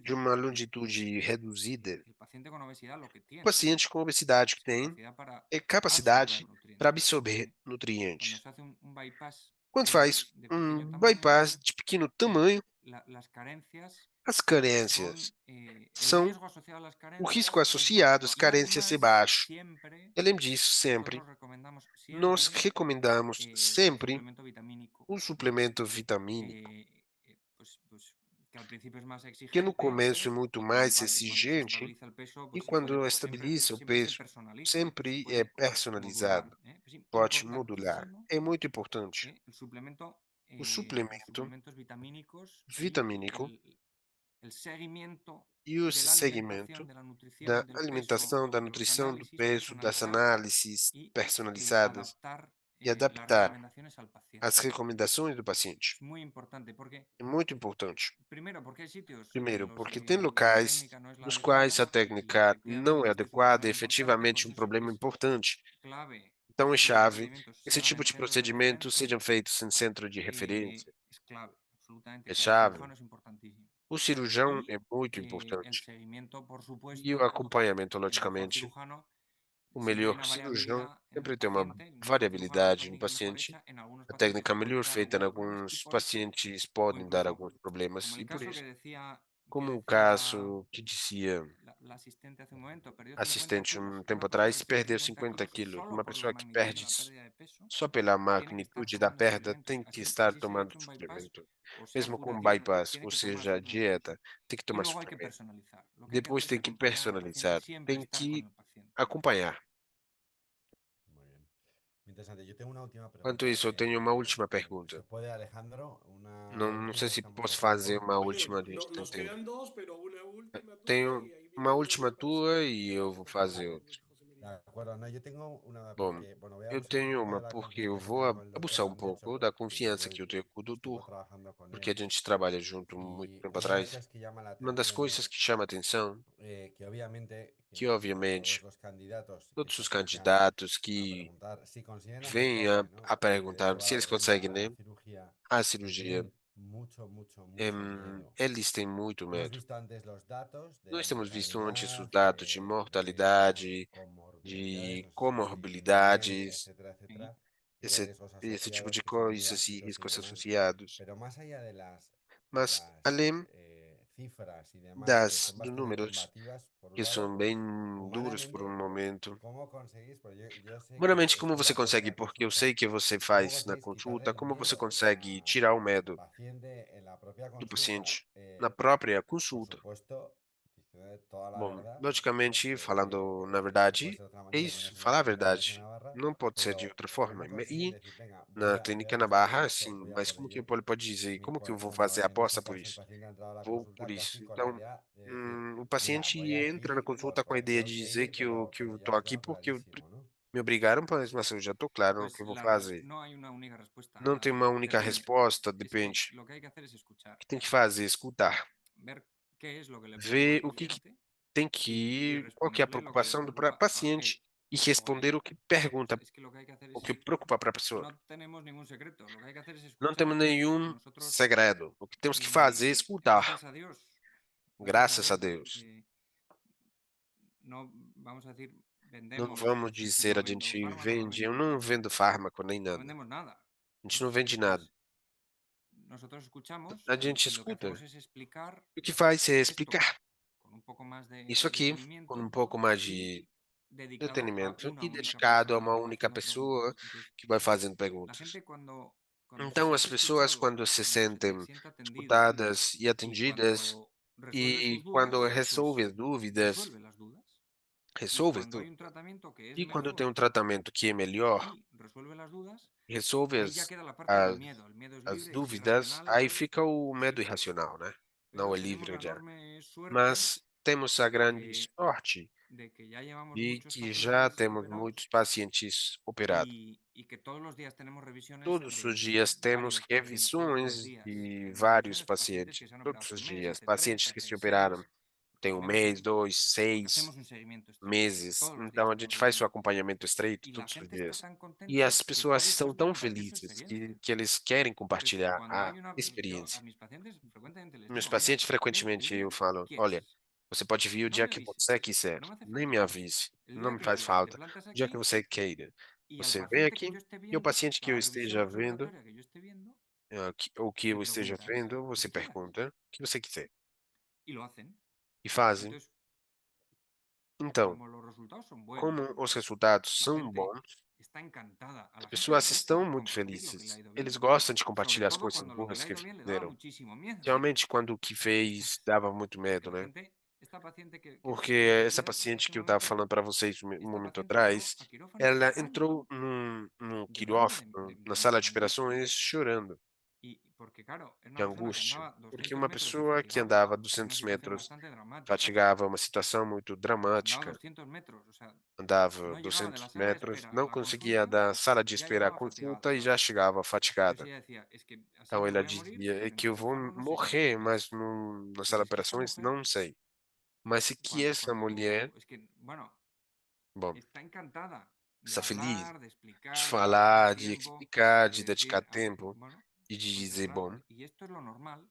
de reducida, uma longitude reduzida, el paciente con obesidad lo que o tiene paciente com obesidade que es tem capacidad para é absorber capacidade para nutrientes. absorver Cuando nutrientes. se hace un bypass Quando faz de pequeño um tamaño, bypass de pequeno tamanho, las carencias as carências son, el são riesgo asociado a las o risco carencias es associado bajo. às Y carências é además, baixo. siempre, Além disso, sempre nosotros recomendamos nós siempre recomendamos un sempre suplemento vitamínico. um suplemento vitamínico, Pues que al principio es más que no exigente começo é muito mais y cuando se exigente estabiliza el peso, e pues quando siempre, estabiliza o siempre se peso, personaliza y se sempre é puede modular. personalizado, Es pode modular. importantísimo É muito importante. el suplemento, O los suplemento suplementos vitamínicos y vitamínico el seguimiento e o de la alimentación, segmento de la da nutrición, del peso, alimentação, da de los nutrição, do análisis peso, das personalizados análises y personalizadas adaptar e las adaptar recomendaciones al paciente. as recomendações do paciente. Es muy importante porque, É muito importante. primero, porque hay sitios en Primeiro, los porque tem que la locais técnica no es la nos quais adecuada a y técnica não efectivamente é este es un adequada, é problema importante, efetivamente pues um problema es importante. clave que Então ese é tipo de chave procedimientos esse se hagan tipo en de centros de procedimentos referencia. sejam feitos em centro de referência. Es clave, absolutamente É clave. El chave. cirujano es importantísimo. O cirurgião Y é muito el importante. seguimiento, por E o supuesto, acompanhamento, el mejor logicamente. cirujano, O siempre hay melhor una cirurgião variabilidad en el sempre tem uma paciente. El mejor cirujano, la variabilidade no técnica mejor paciente. hecha, en algunos A pacientes técnica puede melhor dar feita em algunos problemas y alguns por eso, pacientes o podem dar incluso alguns problemas como e el por caso isso, que como o decía caso que dizia la asistente hace un momento, perdió 50 assistente um kilos, tempo una persona atrás, que pierde perdeu 50 50 kilos quilos. solo Uma por la pessoa que magnitud de perde la pérdida de peso, só pela tiene que estar magnitude da tomando perda suplementos. tem que Así, estar así se tomando hace un bypass suplemento. o sea Mesmo com curación, bypass, tiene ou que tomar seja, suplementos. dieta, tem que Y tomar luego hay que suplemento. personalizar. Lo que hay que hacer Depois es tem que acompañar al paciente, personalizar, siempre tem estar con que el paciente. acompanhar. Muy bien. Interesante. Yo tengo una última Enquanto pregunta. isso, eu tenho uma última ¿Se pergunta. puede, Alejandro? Una Não última sei que se estamos posso a fazer tiempo. uma Vale, última, a gente tem nos tempo. quedan dos, pero una última tuya Tenho y ahí uma viene el última turno para tua cerrar. e eu vou Por favor, fazer outra. José María. acuerdo, no, yo tengo una Bom, porque, bueno, voy a eu abusar un tenho poco uma de la porque eu confianza que vou tengo con el doctor abusar um Santiago pouco da porque yo confiança que eu voy, tenho com o llevo doutor, trabajando con porque a él gente trabalha junto muito y tempo una de las atrás. cosas que llama la Uma das atención coisas es que chama atenção, que obviamente que que todos obviamente los candidatos que todos se os acercan candidatos a que preguntar si consiguen vêm acercarse, ¿no? a Porque de perguntar hecho se eles van conseguem, a la né, cirugía, a cirurgia, tienen mucho, mucho, mucho miedo. eles têm muito Hemos medo. visto antes los datos de Nós temos visto antes os mortalidad, dados de mortalidade, comorbilidades, de no sé cómo se dice, demencia, comorbilidades, etcétera, Sí. etcétera, y de riesgos esse tipo asociados de que son muy coisas e bajitos y riscos demás. associados. Pero más allá de Mas las além cifras y demás, que das son dos bastante números, combativas, por un que lado, são bem duros por um humanamente, momento. ¿cómo conseguís? Porque yo sé que Humanamente, como esto lo você hacéis en consegue? la Porque eu consulta. sei que você ¿Cómo faz na conseguís quitarle consulta, el como você miedo consegue tirar o al medo paciente en la propia do consulta? paciente na própria Por consulta? supuesto, diciendo toda la Bom, verdad, logicamente, porque falando na no puede verdade, ser de otra é manera, isso, menos en la falar a clínica Bárcena verdade. Navarra, Não pode ser de pero outra forma. ¿cómo consiguen E decir, venga, na voy a clínica na investigar Barra, esto, sim, voy a mas por como que ello? ele pode dizer, como que eu vou fazer a En aposta nuestro por caso, el isso? paciente ha entrado a la Vou por consulta isso. casi con la Então, idea de decir, o mira, paciente voy entra na aquí consulta com a porque ideia tengo de que dizer ir, que pero eu yo tô lo aqui tengo porque clarísimo, ¿no? me obrigaram, mas eu já tô claro no Pues que eu vou fazer. no hay una única respuesta. Não tem uma única Depende. resposta, Es que depende. lo que hay que hacer es escuchar, O que tem que fazer? Escutar. ver qué es lo que le preocupa al Ver o que paciente tem y que qual que é a responderle lo que le preocupação do preocupa a él paciente e o a responder ella. o que O sea, pergunta, es que lo que hay que hacer o es, que preocupa para a pessoa. no tenemos ningún secreto, lo que hay que hacer es Não temos escuchar. nenhum Nosotros, segredo. O que temos que fazer é escutar. gracias a Dios, Graças a Deus. no, vamos a decir, Não vendemos, vamos dizer no a vendo gente fármaco, vende, eu não vendo fármaco nem no nada. vendemos nada. A gente não vende nada. Entonces, nosotros escuchamos A gente y lo que escuta. hacemos es explicar O que faz é esto explicar con un poco más isso de aqui com um detenimiento pouco mais y de dedicado a detenimento una e única dedicado a persona uma que va única haciendo pessoa preguntas. Entonces, que vai fazendo la perguntas. gente cuando se Então, as siente pessoas, escuchado, quando se cuando se sentem siente atendido escutadas e y atendidas, cuando resuelve e sus quando dudas, resolve pues as dúvidas, resuelve las dudas. Y resolve as cuando hay dúvidas. un tratamiento que es E quando tem mejor um tratamento que é melhor, y resuelve las dudas, resolve ahí ya queda la parte del as, miedo. El miedo es as libre, es dúvidas, irracional, aí fica o medo sí, irracional, né? Não pero é tenemos livre la já. enorme suerte Mas temos a de grande que, sorte de que ya llevamos de muchos que já pacientes temos operados muitos pacientes operados. y que todos los días tenemos revisiones Todos os de dias temos varios pacientes, todos los revisões días de tenemos vários revisiones de pacientes pacientes. que se han operado Todos hace os un mes, dias. hace tres, Pacientes que hace se operaram seis, porque tem um tenemos mês, dois, hacemos 6 un seguimiento estrecho. meses. Todos los días Então a tenemos gente faz seu revisiones. acompanhamento estreito Y la todos os gente está dias. tan E contenta as que está pessoas estão dispuesta a tão compartir su felizes experiencia. que eles querem Entonces, compartilhar cuando a hay una... Yo a experiência. mis pacientes frecuentemente les Meus digo, mira, pacientes, ven el frequentemente, eu día que falo: olha, quieras. você pode vir o No dia me que avises. você quiser, No me hace nem me falta. avise, El não día me que faz quieras, te falta. plantas O dia que aquí você queira, y al você vem paciente que aqui yo esté e o viendo, paciente que eu la revisión esteja vendo, postoperatoria que yo esté viendo, o que le eu esteja preguntas vendo, lo você que quieras. pergunta o que você quiser Y lo hacen. e fazem. Entonces, Então, como los resultados son buenos, como os resultados la são gente bons, está encantada. A as la gente le pessoas estão gusta muito compartir lo que le ha felizes. ido Eles bien. gostam de Sobre compartilhar as todo coisas cuando lo que le boas ha que ido bien le daba fizeram. muchísimo miedo. Geralmente, quando o que fez dava muito Porque medo, la né? gente, esta paciente Porque que os essa decía en paciente este que eu estava momento, falando para vocês um esta momento paciente entró atrás, a quirófano ela llorando, entrou num llorando quirófano, na de sala de angustia. operações, chorando Y porque, claro, era de una persona que angústia. andaba Porque 200 uma metros de pessoa que fatigado, andava en una 200 situación metros bastante dramática, fatigava, uma situação muito andaba dramática, 200 metros, o sea, andava no llegaba de la 200 sala de metros, espera a não la conseguia consulta da sala de y ya espera à llegaba fatigada. consulta e já chegava Entonces fatigada. ella decía, es que así Então me ela voy a morir, dizia: é pero en que eu vou quirófano no sé. morrer, mas na Y sala de es que esta operações mujer, não sei. Mas se que essa mulher, es que, bueno, bom, está encantada de está feliz hablar, de de explicar, de dedicar falar, de tiempo, explicar, de de dedicar decir, tempo bueno, e de pues de dizer: verdad, bom, y esto es lo normal,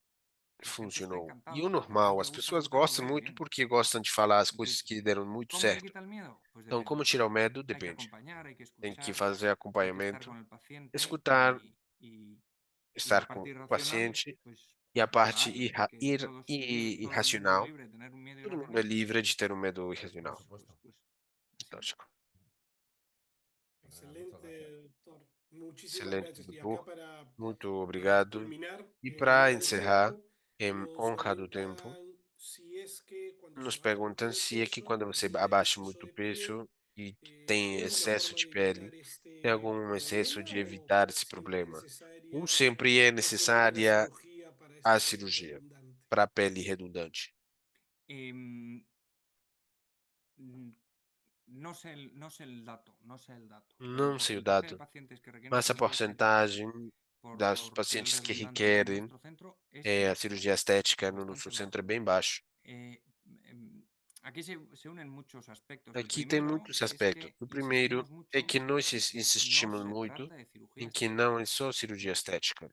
la gente está funcionou. E o encantada porque a normal, ellos les as gusta pessoas contar lo que gostam le ha ido muito bien. porque gostam de falar as coisas Entonces, que deram muito ¿cómo se certo. quita el miedo? Pues Então, como depende. tirar o medo? Hay que Depende. acompañar, hay que Tem que escuchar, fazer hay que estar acompanhamento, con el paciente escutar, y la estar com parte o irracional, paciente pues e a parte vale, que todo el mundo es irracional. libre de tener un miedo Todo mundo é irracional, livre de ter um medo Por irracional. supuesto. así. Lógico. Muchas gracias. Excelente, doctor. Muchísimas Excelente, gracias. Y acá doutor. Muito para obrigado. culminar E en para honor al encerrar, tiempo, em nos honra do tempo, comentan si es que cuando nos se baja mucho perguntam de se é que peso quando você y hay abaixa exceso muito de piel, peso e tem ¿es una excesso forma de de pele, evitar tem este algum excesso problema de o evitar esse siempre es problema? Ou necesaria sempre é o siempre hay una necessária cirugía para a esta piel cirurgia redundante? para a pele redundante? Em, mm, no sé el dato, no sé el dato, pero el Não sei o porcentaje de dado, pacientes que requieren mas a cirugía estética porcentagem das por piel pacientes que redundante en requerem nuestro centro es a cirurgia estética no nosso bastante centro é bajo. bem baixo. Eh, Aquí se unen muchos aspectos. El Aqui tem primero muitos es aspectos. que O primeiro insistimos é mucho que nós en que no insistimos se muito trata de cirugía em que não estética. é só cirurgia estética.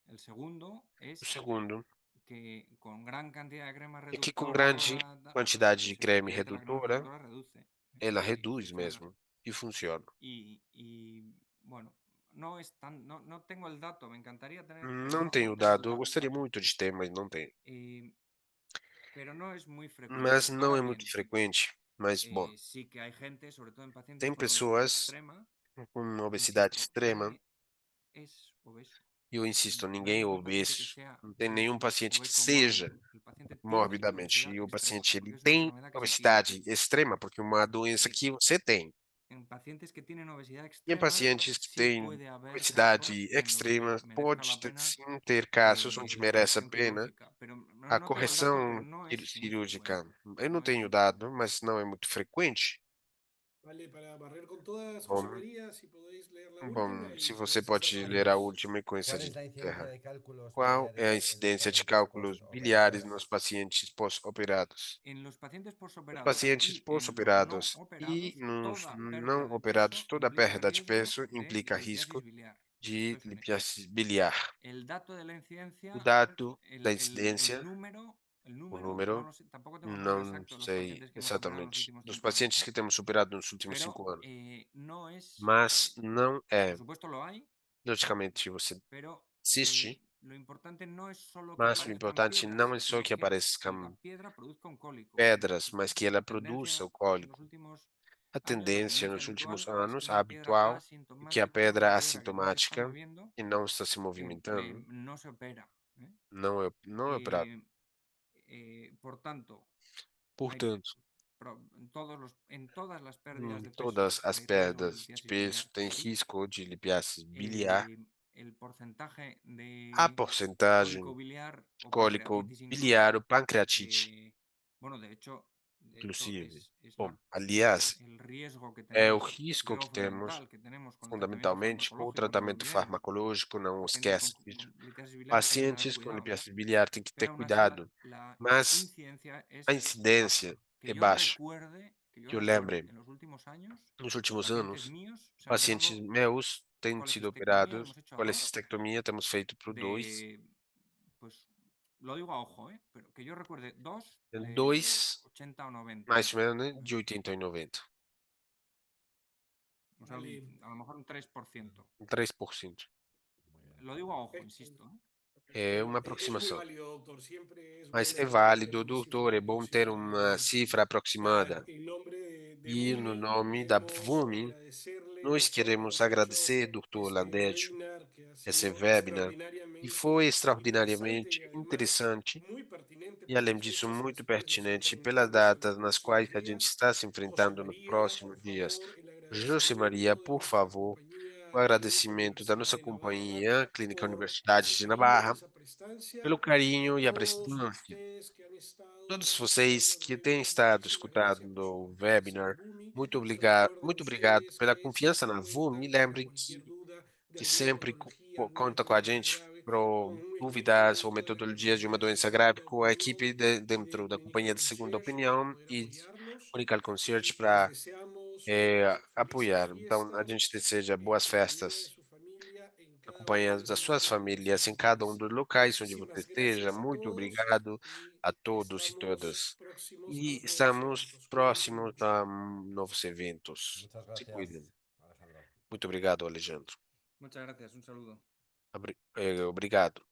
El segundo O es segundo que con gran cantidad de crema é que com grande reductora, quantidade de pues creme efectivamente la crema redutora, reductora reduce, ela y reduz funciona. mesmo e funciona. Bueno, no tengo el dato, me encantaría tener el Não tenho dato, dado, eu gostaria muito de ter, mas não tenho. eh, pero no es muy Mas frecuente. não Ahora é muito bien, frequente, mas bom, sí que hay gente, sobre todo en pacientes tem con obesidad pessoas extrema, com obesidade insisto, extrema, nadie es obeso. e eu insisto, ninguém Nadie é es un paciente que obeso, sea não tem nenhum paciente que obeso seja mórbido. El paciente tiene morbidamente, obesidad e o extrema, paciente ele porque es una tem enfermedad que se adquiere. obesidade extrema, porque é uma doença Sí, que você tem. en pacientes que tienen obesidad E em extrema, pacientes que sí têm puede haber casos obesidade en los que extrema, merezca pode la pena sim ter casos onde la merece a corrección pena quirúrgica, pero a no tengo el dato, pero correção no es muy cirúrgica. frecuente. Eu não No es tenho muy dado, frecuente. mas não é muito frequente. Vale, para barrer con todas, José Bom, María, si podéis leer la última bom, y se con você esta pode Sí. ler a cerramos. última e com essa ¿Cuál de es la incidencia encerrar. de cálculos Qual é a biliares en los incidência de pacientes cálculos biliares postoperados? nos pacientes pós-operados? En los pacientes Nos posoperados pacientes y en los no pós-operados e operados, nos toda pérdida não de operados, peso toda implica perda de riesgo peso de implica litiasis risco biliar. Esto de es un hecho. litiasis biliar. El dato de la O incidencia, dado da incidência, el o número, no número, lo sé, tampoco tengo el número não exacto de los sei pacientes que hemos operado en los exatamente, últimos dos 5 años, pacientes que temos superado nos últimos pero 5 anos, no es, mas não por é, supuesto lo hay, logicamente, você pero assiste, lo importante no es solo que mas o aparezcan importante não piedras, é só sino que que la apareçam piedra produzca un cólico. pedras, mas que ela La produza tendencia o en los cólico. últimos A años, la tendência tendencia nos últimos habitual es que anos, a una piedra habitual, é que a asintomática, una pedra piedra que no se está assintomática, moviendo, que não está se movimentando, no se opera. ¿Eh? não é operada. Por tanto, hay Portanto, en todas las pérdidas de peso todas as hay riesgo de pedras de litiasis peso biliar, têm sí. risco de lipiasis biliar. El porcentaje A de porcentagem cólico biliar de o cólico pancreatitis biliar ou incluso, pancreatite, bueno, de hecho inclusive. es Bom, aliás, el riesgo que é o tenemos, el risco riesgo que temos, fundamental que tenemos con el tratamiento fundamentalmente, com o farmacológico, no lo tratamento olvidemos. farmacológico, não Pacientes esquece con disso. litiasis biliar hay que tener Pacientes com cuidado, lipiasis biliar têm que ter pero aún así cuidado, la mas incidencia a es baja. incidência é baixa. Que eu lembre, En los últimos años, nos últimos pacientes anos, míos se han pacientes operado meus de têm sido colecistectomía, lo operados, hemos hecho a 2, colecistectomia temos feito por 2, de, pues lo digo a ojo, pero que yo recuerde, 2 de 2 80 o 90, mais ou menos, né, de 80 e 90, o sea, Vale, a lo mejor un 3%. 3%. Muy bien. Lo digo a ojo, perfecto. insisto. É uma Es muy aproximação. válido, doctor. Siempre es Mas buena é tener válido, una doutor, cifra é bom ter uma aproximada. cifra Nada, aproximada. en nombre de E no Bumi nome da queremos VUMI, agradecerle, nós doctor, por queremos haber hecho agradecer, doutor este Landecho, webinar que ha esse sido webinar, que foi extraordinariamente interesante y extraordinariamente además interessante muy pertinente e, por além las disso, fechas en las muito cuales nos pertinente pelas enfrentamos en los datas nas quais próximos a gente días. está se José enfrentando nos María, por próximos dias. favor, el José Maria, agradecimiento de por nuestra favor, o compañía Clínica agradecimento da Universidad nossa de Navarra companhia Clínica por Universidade ese de cariño, Navarra, esa prestancia, pelo a carinho e a todos prestância. ustedes que han estado Todos vocês escuchando el que têm webinar, estado muchísimas escutando gracias por su o confianza en webinar, Bumi. muito Recuerden obrigado ustedes pela que confiança na siempre VUMI. cuentan para Lembrem cualquier duda de que alguna sempre patología, alguna conta com a enfermedad gente grave, para con un dúvidas ou equipamiento de metodologias de uma compañía de doença grave, segunda com a opinión equipe y de dentro da Clinical companhia de segunda Concierge para opinião poder e apoyarnos Clinical Concierge y les para deseamos unas felices apoiar. Então, a fiestas gente deseja en boas compañía de festas, su familia en cada uno acompanhados de das los suas lugares famílias donde em cada um estés. dos locais onde você Muchísimas esteja. gracias a Muito todos obrigado y a todos e estamos todas. próximos a E los nuevos estamos eventos. Cuídense próximos mucho. a novos eventos. Muchas Se cuidem. gracias, Alejandro. Muito obrigado, Alejandro. Muchas gracias, un saludo. Obrigado.